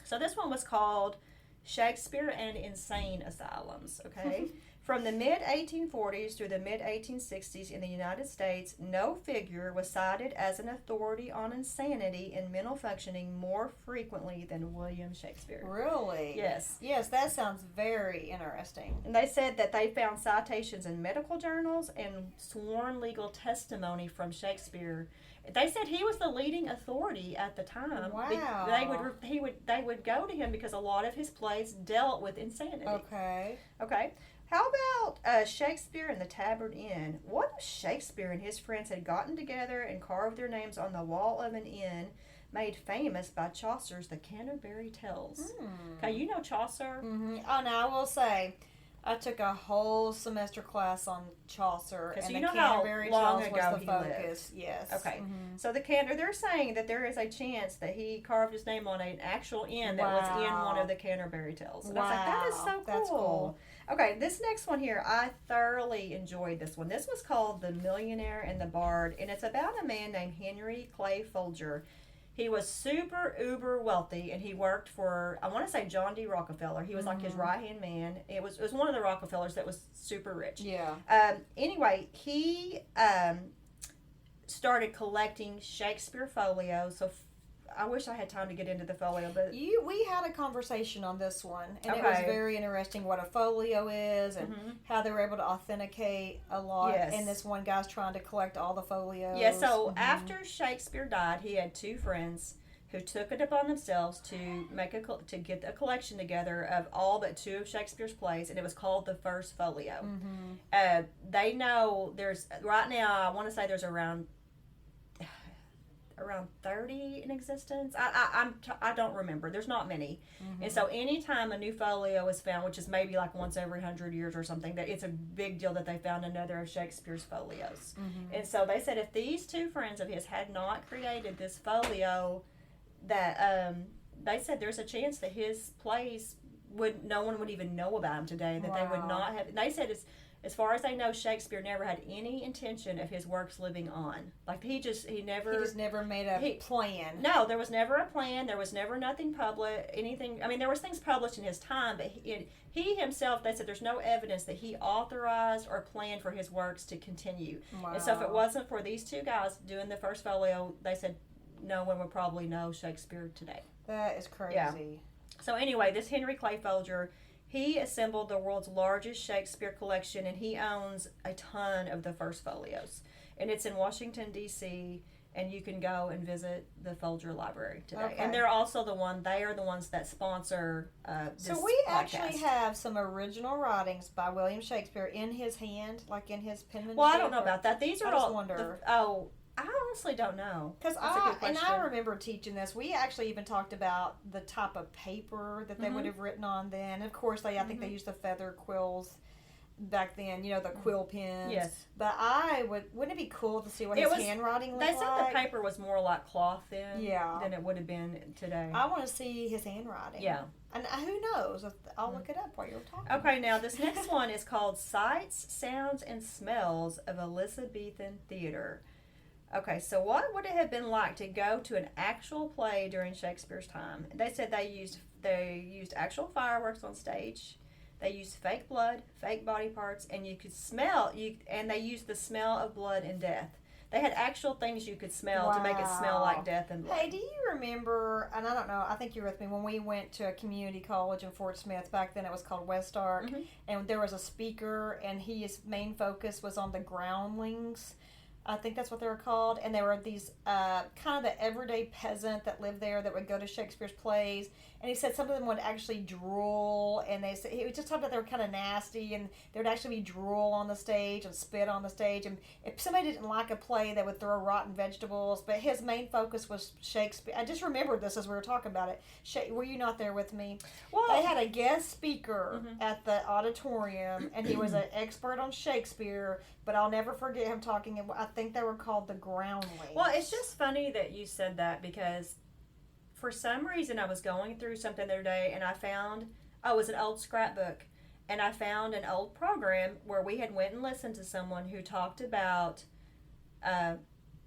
So this one was called Shakespeare and Insane Asylums, okay? From the mid-1840s through the mid-1860s in the United States, no figure was cited as an authority on insanity and mental functioning more frequently than William Shakespeare. Really? Yes. Yes, that sounds very interesting. And they said that they found citations in medical journals and sworn legal testimony from Shakespeare. They said he was the leading authority at the time. Wow. They would go to him because a lot of his plays dealt with insanity. Okay. Okay. How about Shakespeare and the Tabard Inn? What if Shakespeare and his friends had gotten together and carved their names on the wall of an inn made famous by Chaucer's The Canterbury Tales? Okay, you know Chaucer? Mm-hmm. Oh, now I will say, I took a whole semester class on Chaucer, and you the know how Canterbury long Tales ago was the he focus. Yes. Okay. So they're saying that there is a chance that he carved his name on an actual inn that was in one of the Canterbury Tales. And I was like, that is so cool. That's cool. Okay, this next one here, I thoroughly enjoyed this one. This was called The Millionaire and the Bard, and it's about a man named Henry Clay Folger. He was super uber wealthy, and he worked for, I want to say, John D. Rockefeller. He was like his right hand man. It was one of the Rockefellers that was super rich. Yeah. Anyway, he started collecting Shakespeare folios. So I wish I had time to get into the folio, but we had a conversation on this one, and it was very interesting what a folio is and how they were able to authenticate a lot. Yes. And this one guy's trying to collect all the folios. Yeah, so after Shakespeare died, he had two friends who took it upon themselves to get a collection together of all but two of Shakespeare's plays, and it was called the First Folio. They know right now, I want to say there's around 30 in existence. I don't remember. There's not many. And so anytime a new folio is found, which is maybe like once every 100 years or something, that it's a big deal that they found another of Shakespeare's folios. And so they said if these two friends of his had not created this folio, that they said there's a chance that his plays no one would even know about him today, that they would not have. They said as far as they know, Shakespeare never had any intention of his works living on. Like he just never made a plan. No, there was never a plan. There was never nothing anything. I mean, there was things published in his time, but he himself, they said there's no evidence that he authorized or planned for his works to continue. Wow. And so if it wasn't for these two guys doing the First Folio, they said no one would probably know Shakespeare today. That is crazy. Yeah. So anyway, this Henry Clay Folger, he assembled the world's largest Shakespeare collection, and he owns a ton of the First Folios. And it's in Washington, D.C., and you can go and visit the Folger Library today. Okay. And they are the ones that sponsor this So we podcast. actually have some original writings by William Shakespeare in his hand, like in his penmanship. Well, I don't know about that. These are I just all... wonder. I honestly don't know. Because I remember teaching this. We actually even talked about the type of paper that they would have written on then. Of course, I think they used the feather quills back then. You know, the quill pens. Yes. But wouldn't it be cool to see what his handwriting looked like? They said the paper was more like cloth then than it would have been today. I want to see his handwriting. Yeah. And who knows? I'll look it up while you're talking. Okay, now this next one is called Sights, Sounds, and Smells of Elizabethan Theater. Okay, so what would it have been like to go to an actual play during Shakespeare's time? They said they used actual fireworks on stage. They used fake blood, fake body parts, and you could smell. And they used the smell of blood and death. They had actual things you could smell to make it smell like death and blood. Hey, do you remember, and I don't know, I think you were with me, when we went to a community college in Fort Smith, back then it was called West Ark, and there was a speaker, and his main focus was on the groundlings. I think that's what they were called. And they were these kind of the everyday peasant that lived there that would go to Shakespeare's plays. and he said some of them would actually drool, and they said he just talked about they were kind of nasty, and there would actually be drool on the stage and spit on the stage, and if somebody didn't like a play, they would throw rotten vegetables. But his main focus was Shakespeare. I just remembered this as we were talking about it. Were you not there with me? Well, they had a guest speaker at the auditorium, and he was an expert on Shakespeare. But I'll never forget him talking. I think they were called the Groundlings. Well, it's just funny that you said that, because for some reason I was going through something the other day, and I found, it was an old scrapbook, and I found an old program where we had went and listened to someone who talked about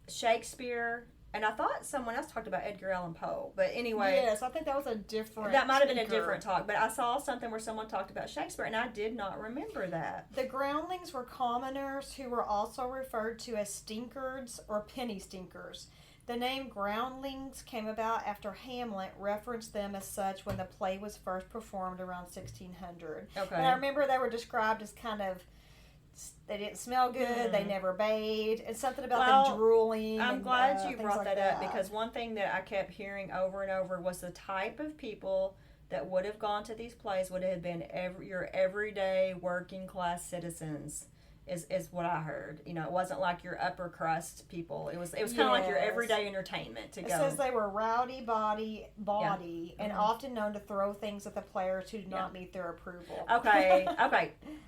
Shakespeare, and I thought someone else talked about Edgar Allan Poe, but anyway. Yes, I think that was a different That might have been a speaker. different talk, but I saw something where someone talked about Shakespeare, and I did not remember that. The Groundlings were commoners who were also referred to as stinkards or penny stinkers. The name Groundlings came about after Hamlet referenced them as such when the play was first performed around 1600. Okay. And I remember they were described as kind of, they didn't smell good, they never bathed, and something about them drooling. I'm glad you things brought like that up, because one thing that I kept hearing over and over was the type of people that would have gone to these plays would have been your everyday working class citizens. Is what I heard. You know, it wasn't like your upper crust people. It was kind of like your everyday entertainment to go. It says they were rowdy body, and often known to throw things at the players who did not meet their approval. Okay.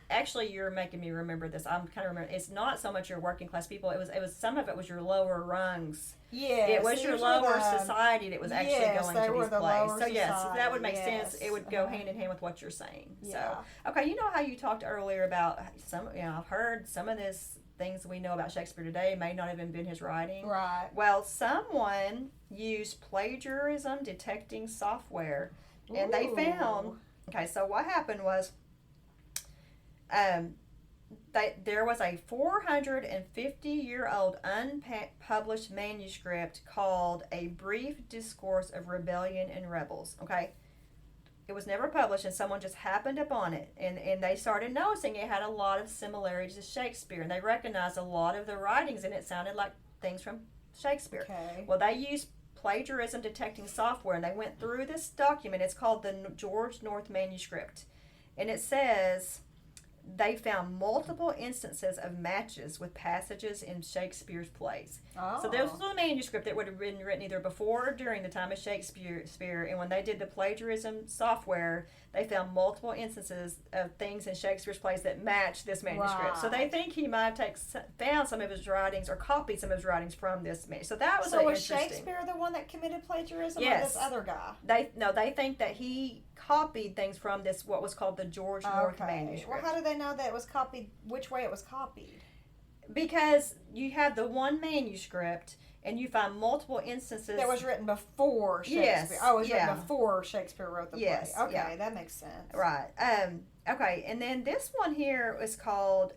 Actually, you're making me remember this. I'm kind of remembering. It's not so much your working class people. It was some of it was your lower rungs. Yes, it was your lower society that was actually going to these plays. So yes, that would make sense. It would go hand in hand with what you're saying. Yeah. So okay, you know how you talked earlier about some. You know, I've heard some of this things we know about Shakespeare today may not have even been his writing. Right. Well, someone used plagiarism detecting software, and they found. Okay, so what happened was, there was a 450-year-old unpublished manuscript called A Brief Discourse of Rebellion and Rebels. Okay, it was never published, and someone just happened upon it, and they started noticing it had a lot of similarities to Shakespeare, and they recognized a lot of the writings, and it sounded like things from Shakespeare. Okay. Well, they used plagiarism detecting software, and they went through this document. It's called the George North Manuscript, and it says they found multiple instances of matches with passages in Shakespeare's plays. Oh. So this was a manuscript that would have been written either before or during the time of Shakespeare, and when they did the plagiarism software, they found multiple instances of things in Shakespeare's plays that matched this manuscript. Right. So they think he might have found some of his writings or copied some of his writings from this manuscript. So that was interesting. Shakespeare the one that committed plagiarism, Yes. or this other guy? They think that he copied things from this, what was called the George North Manuscript. Well, how do they know that it was copied? Which way it was copied? Because you have the one manuscript, and you find multiple instances That was written before Shakespeare. Yes, Oh, it was yeah. written before Shakespeare wrote the Yes, play. Okay, yeah. that makes sense. Right. Okay, and then this one here is called.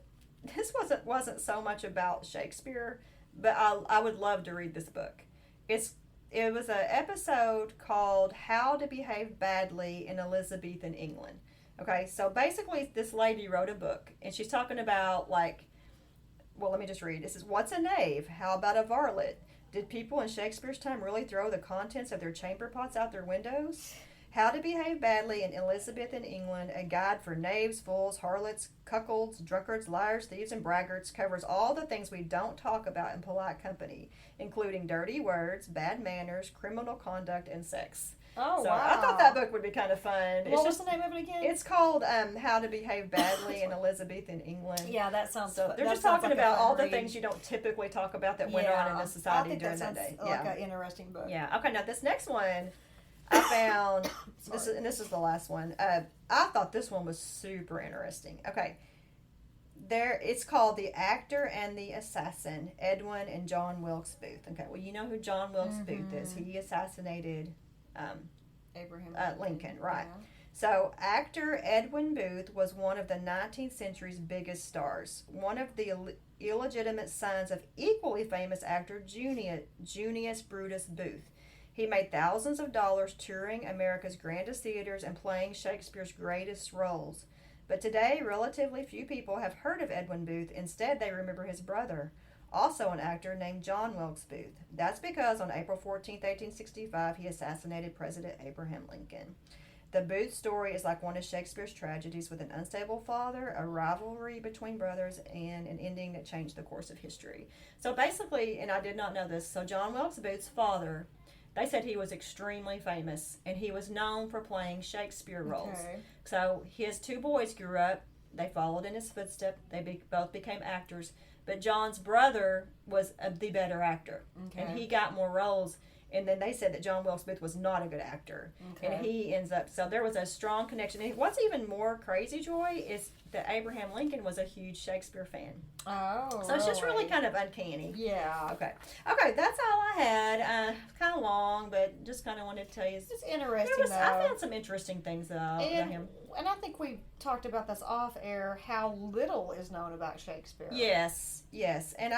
This wasn't so much about Shakespeare, but I would love to read this book. It was an episode called "How to Behave Badly in Elizabethan England." Okay, so basically, this lady wrote a book, and she's talking about well, let me just read. This is, "What's a knave? How about a varlet? Did people in Shakespeare's time really throw the contents of their chamber pots out their windows? How to Behave Badly in Elizabethan England, a guide for knaves, fools, harlots, cuckolds, drunkards, liars, thieves, and braggarts, covers all the things we don't talk about in polite company, including dirty words, bad manners, criminal conduct, and sex." Oh, So wow. I thought that book would be kind of fun. What was the name of it again? It's called How to Behave Badly in Elizabethan England. Yeah, that sounds. So they're that just sounds talking like a about fun all the read. things you don't typically talk about that went on in the I society think during that that sounds day. like an interesting book. Yeah. Okay. Now this next one, I found. This is the last one. I thought this one was super interesting. Okay. It's called The Actor and the Assassin, Edwin and John Wilkes Booth. Okay. Well, you know who John Wilkes Booth is. He assassinated Abraham Lincoln, right? Yeah. So, actor Edwin Booth was one of the 19th century's biggest stars, one of the illegitimate sons of equally famous actor Junius Brutus Booth. He made thousands of dollars touring America's grandest theaters and playing Shakespeare's greatest roles. But today, relatively few people have heard of Edwin Booth. Instead, they remember his brother, also an actor named John Wilkes Booth. That's because on April 14th, 1865, he assassinated President Abraham Lincoln. The Booth story is like one of Shakespeare's tragedies with an unstable father, a rivalry between brothers, and an ending that changed the course of history. So basically, and I did not know this, so John Wilkes Booth's father, they said he was extremely famous, and he was known for playing Shakespeare roles. Okay. So his two boys grew up, they followed in his footsteps, they both became actors, but John's brother was the better actor, and he got more roles. And then they said that John Wilkes Booth was not a good actor. Okay. And he ends up, so there was a strong connection. And what's even more crazy, Joy, is that Abraham Lincoln was a huge Shakespeare fan. Oh, So it's just really kind of uncanny. Yeah. Okay, that's all I had. Kind of long, but just kind of wanted to tell you. It's interesting, I found some interesting things about him. And I think we talked about this off air, how little is known about Shakespeare. Yes. And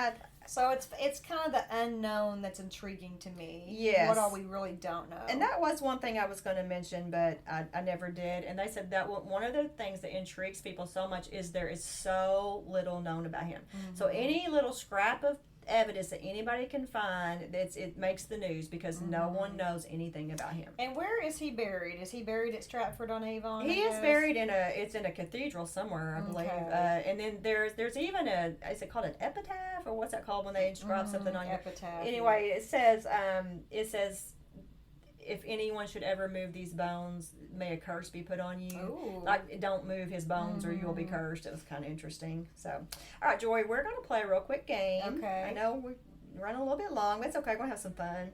So it's kind of the unknown that's intriguing to me. Yes. What all we really don't know. And that was one thing I was going to mention, but I never did. And they said that one of the things that intrigues people so much is there is so little known about him. Mm-hmm. So any little scrap of evidence that anybody can find, it makes the news because no one knows anything about him. And where is he buried? Is he buried at Stratford-on-Avon? He is buried in a cathedral somewhere, I believe. And then there's even is it called an epitaph, or what's that called when they inscribe something on you? Epitaph. Anyway, it says if anyone should ever move these bones, may a curse be put on you. Ooh. Like, don't move his bones or you will be cursed. It was kind of interesting. So, all right, Joy, we're going to play a real quick game. Okay. I know we're running a little bit long, but it's okay. We're going to have some fun.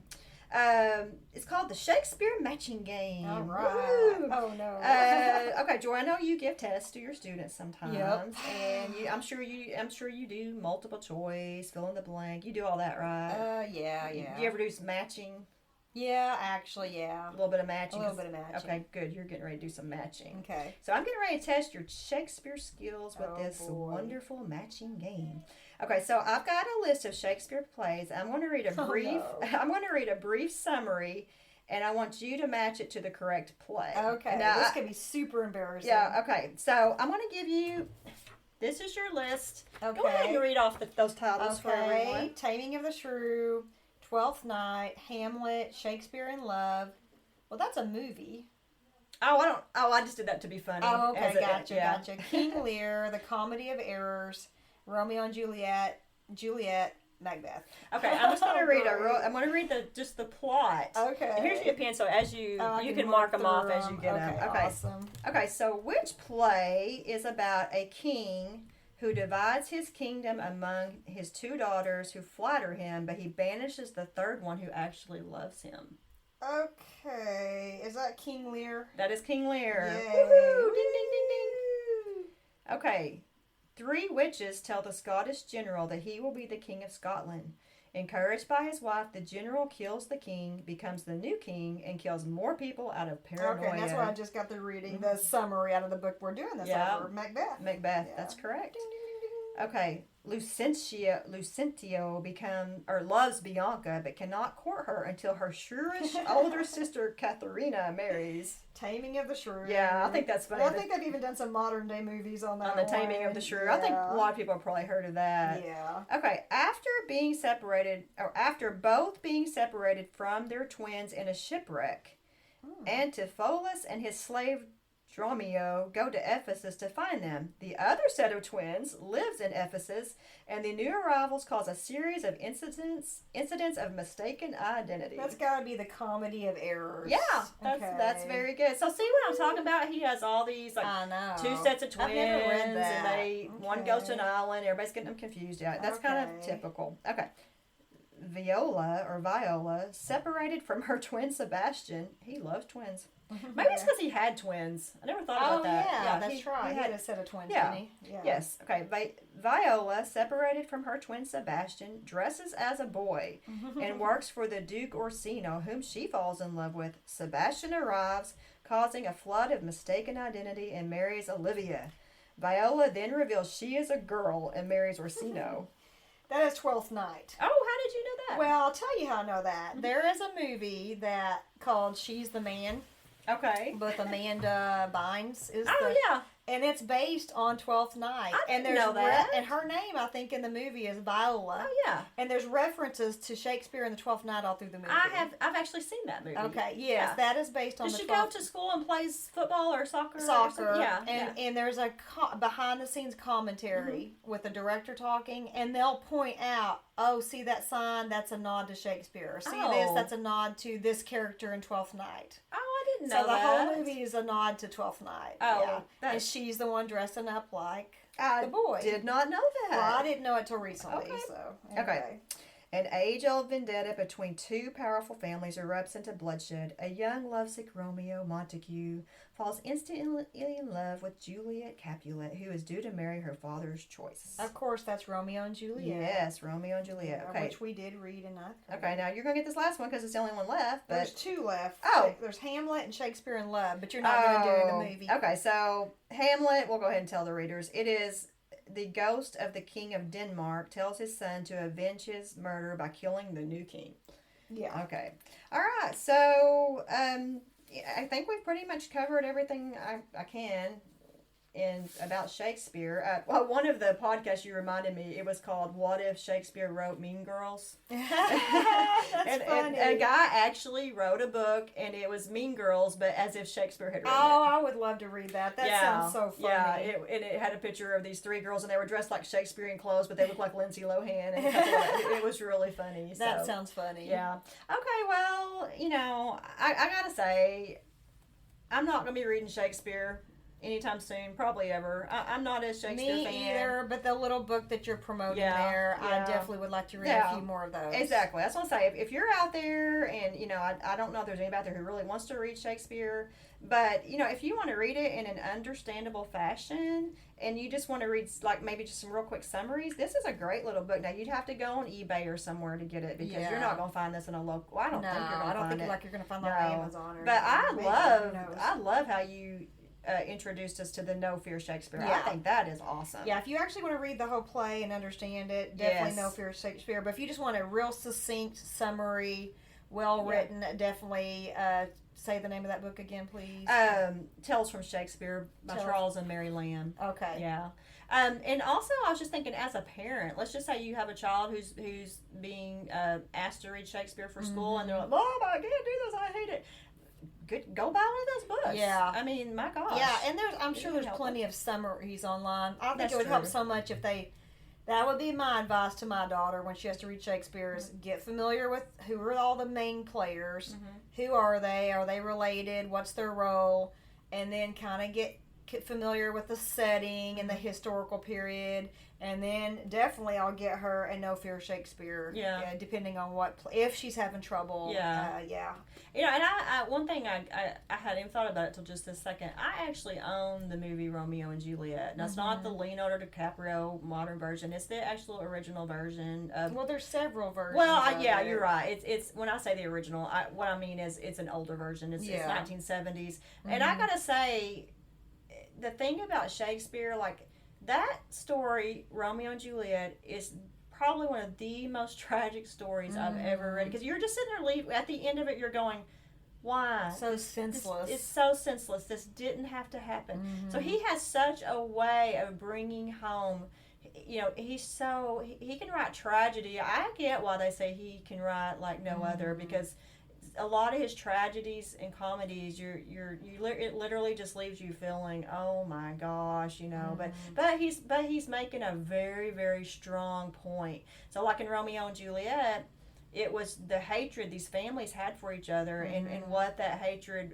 It's called the Shakespeare Matching Game. All right. Woo-hoo. Oh, no. Okay, Joy, I know you give tests to your students sometimes. Yep. And I'm sure you do multiple choice, fill in the blank. You do all that, right? Yeah. You ever do some matching? Yeah, actually, yeah. A little bit of matching. A little bit of matching. Okay, good. You're getting ready to do some matching. Okay. So I'm getting ready to test your Shakespeare skills with this boy. wonderful matching game. Okay, so I've got a list of Shakespeare plays. I'm going to read a brief. I'm going to read a brief summary, and I want you to match it to the correct play. Okay. Now, this could be super embarrassing. Yeah. Okay. So I'm going to give you. This is your list. Okay. Go ahead and read off those titles for everyone. Taming of the Shrew, Twelfth Night, Hamlet, Shakespeare in Love. Well, that's a movie. I just did that to be funny. Oh, okay, gotcha. King Lear, The Comedy of Errors, Romeo and Juliet, Macbeth. Okay, I'm just going to read I'm going to read just the plot. Okay. And here's your pen, so as you can mark them off as you get them. Okay. Awesome. Okay, so which play is about a king who divides his kingdom among his two daughters who flatter him, but he banishes the third one who actually loves him? Okay, is that King Lear? That is King Lear. Yay. Woohoo! Ding, ding, ding, ding. Okay. 3 witches tell the Scottish general that he will be the king of Scotland. Encouraged by his wife, the general kills the king, becomes the new king, and kills more people out of paranoia. Okay, and that's why I just got through reading the summary out of the book we're doing this over. Macbeth. Macbeth, that's correct. Ding, ding, ding, ding. Okay, Lucentio loves Bianca, but cannot court her until her shrewish older sister Katharina marries. Taming of the Shrew. Yeah, I think that's funny. Well, I think they've even done some modern day movies on that. On the Taming of the Shrew. Yeah. I think a lot of people have probably heard of that. Yeah. Okay, after both being separated from their twins in a shipwreck, Antipholus and his slave Dromio go to Ephesus to find them. The other set of twins lives in Ephesus, and the new arrivals cause a series of incidents of mistaken identity. That's got to be the Comedy of Errors. Yeah, that's very good. So see what I'm talking about? He has all these 2 sets of twins, I've never read that. and one goes to an island. Everybody's getting them confused. Yeah, that's kind of typical. Okay. Viola, separated from her twin Sebastian. He loves twins. Maybe it's because he had twins. I never thought about that. Yeah, that's right. He had a set of twins, yeah. didn't he? Yeah. Yes. Okay. Viola, separated from her twin Sebastian, dresses as a boy and works for the Duke Orsino, whom she falls in love with. Sebastian arrives, causing a flood of mistaken identity, and marries Olivia. Viola then reveals she is a girl and marries Orsino. That is Twelfth Night. Oh, how did you know that? Well, I'll tell you how I know that. There is a movie called She's the Man. Okay. With Amanda Bynes is And it's based on Twelfth Night. I didn't and know that. And her name, I think, in the movie is Viola. Oh yeah. And there's references to Shakespeare and the Twelfth Night all through the movie. I've actually seen that movie. Okay, yes, Yeah. that is based on Does the she 12th go to school and plays football or soccer? Or soccer. something? Yeah. And there's a behind the scenes commentary with the director talking, and they'll point out, oh, see that sign? That's a nod to Shakespeare. Or, see this? That's a nod to this character in Twelfth Night. Oh, I didn't know So the that. whole movie is a nod to Twelfth Night. Oh, yeah. And she's the one dressing up like I the boy. did not know that. Well, I didn't know it till recently. Okay. So Okay. anyway. An age-old vendetta between two powerful families erupts into bloodshed. A young, lovesick Romeo Montague falls instantly in love with Juliet Capulet, who is due to marry her father's choice. Of course, that's Romeo and Juliet. Yes, Romeo and Juliet. Okay. Which we did read in ninth grade. Okay, now you're going to get this last one because it's the only one left. But There's two left. Oh. There's Hamlet and Shakespeare in Love, but you're not going to do the movie. Okay, so Hamlet, we'll go ahead and tell the readers. It is the ghost of the king of Denmark tells his son to avenge his murder by killing the new king. Yeah. Okay. All right. So I think we've pretty much covered everything I can about Shakespeare. Well, one of the podcasts you reminded me, it was called "What If Shakespeare Wrote Mean Girls?" That's funny. And a guy actually wrote a book, and it was Mean Girls, but as if Shakespeare had written it. I would love to read that. That sounds so funny. Yeah, it had a picture of these three girls, and they were dressed like Shakespearean clothes, but they looked like Lindsay Lohan, and it was really funny. That sounds funny. Yeah. Okay, well, I gotta say, I'm not gonna be reading Shakespeare anytime soon, probably ever. I'm not a Shakespeare fan. Me either, but the little book that you're promoting there, I definitely would like to read a few more of those. Exactly. That's what I say. If you're out there, and, I don't know if there's anybody out there who really wants to read Shakespeare, but, if you want to read it in an understandable fashion, and you just want to read, like, maybe just some real quick summaries, this is a great little book. Now, you'd have to go on eBay or somewhere to get it, because you're not going to find this in a local, well, I don't think you're going to find it. I don't think like you're going to find it on Amazon or But anything. I love how you introduced us to the No Fear Shakespeare. Yeah. I think that is awesome. Yeah, if you actually want to read the whole play and understand it, definitely No Fear Shakespeare. But if you just want a real succinct summary, well written, definitely say the name of that book again, please. Tales from Shakespeare by Charles and Mary Lamb. Okay. Yeah. And also, I was just thinking, as a parent, let's just say you have a child who's being asked to read Shakespeare for school, and they're like, "Mom, I can't do this. I hate it." Go buy one of those books. Yeah. I mean, my gosh. Yeah, and I'm sure there's plenty of summaries online. I think it would true. help so much if that would be my advice to my daughter when she has to read Shakespeare is get familiar with who are all the main players, who are they related, what's their role, and then kind of get familiar with the setting and the historical period. And then definitely I'll get her a No Fear Shakespeare. Yeah. Depending on if she's having trouble. Yeah. Yeah. And I one thing I hadn't even thought about it till just this second. I actually own the movie Romeo and Juliet. Now, it's not the Leonardo DiCaprio modern version. It's the actual original version. Well, there's several versions. Well, you're right. It's when I say the original, what I mean is it's an older version. It's 1970s. And I gotta say, the thing about Shakespeare, like, that story, Romeo and Juliet, is probably one of the most tragic stories I've ever read. Because you're just sitting there, at the end of it, you're going, why? So senseless. It's so senseless. This didn't have to happen. So he has such a way of bringing home, he can write tragedy. I get why they say he can write like no other, because a lot of his tragedies and comedies, it literally just leaves you feeling, oh my gosh, But he's making a very, very strong point. So, like in Romeo and Juliet, it was the hatred these families had for each other, and what that hatred,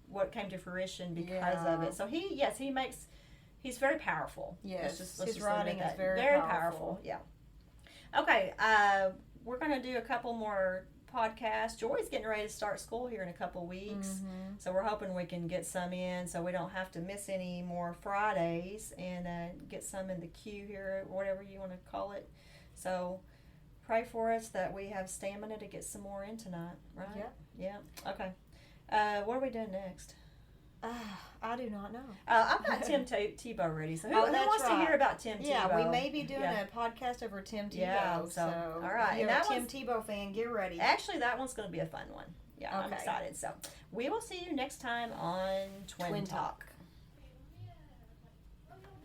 what came to fruition because of it. So he's very powerful. Yes, let's his just writing leave it at is that. very powerful. Yeah. Okay, we're gonna do a couple more podcast. Joy's getting ready to start school here in a couple weeks, so we're hoping we can get some in so we don't have to miss any more Fridays, and get some in the queue here, or whatever you want to call it. So pray for us that we have stamina to get some more in tonight, right? Yeah. Okay. What are we doing next? I do not know. I've got Tim Tebow ready. So who wants to hear about Tim Tebow? Yeah, we may be doing a podcast over Tim Tebow. Yeah, so all right. If you're a Tim Tebow fan, get ready. Actually, that one's going to be a fun one. Yeah, I'm excited. So we will see you next time on Twin Talk.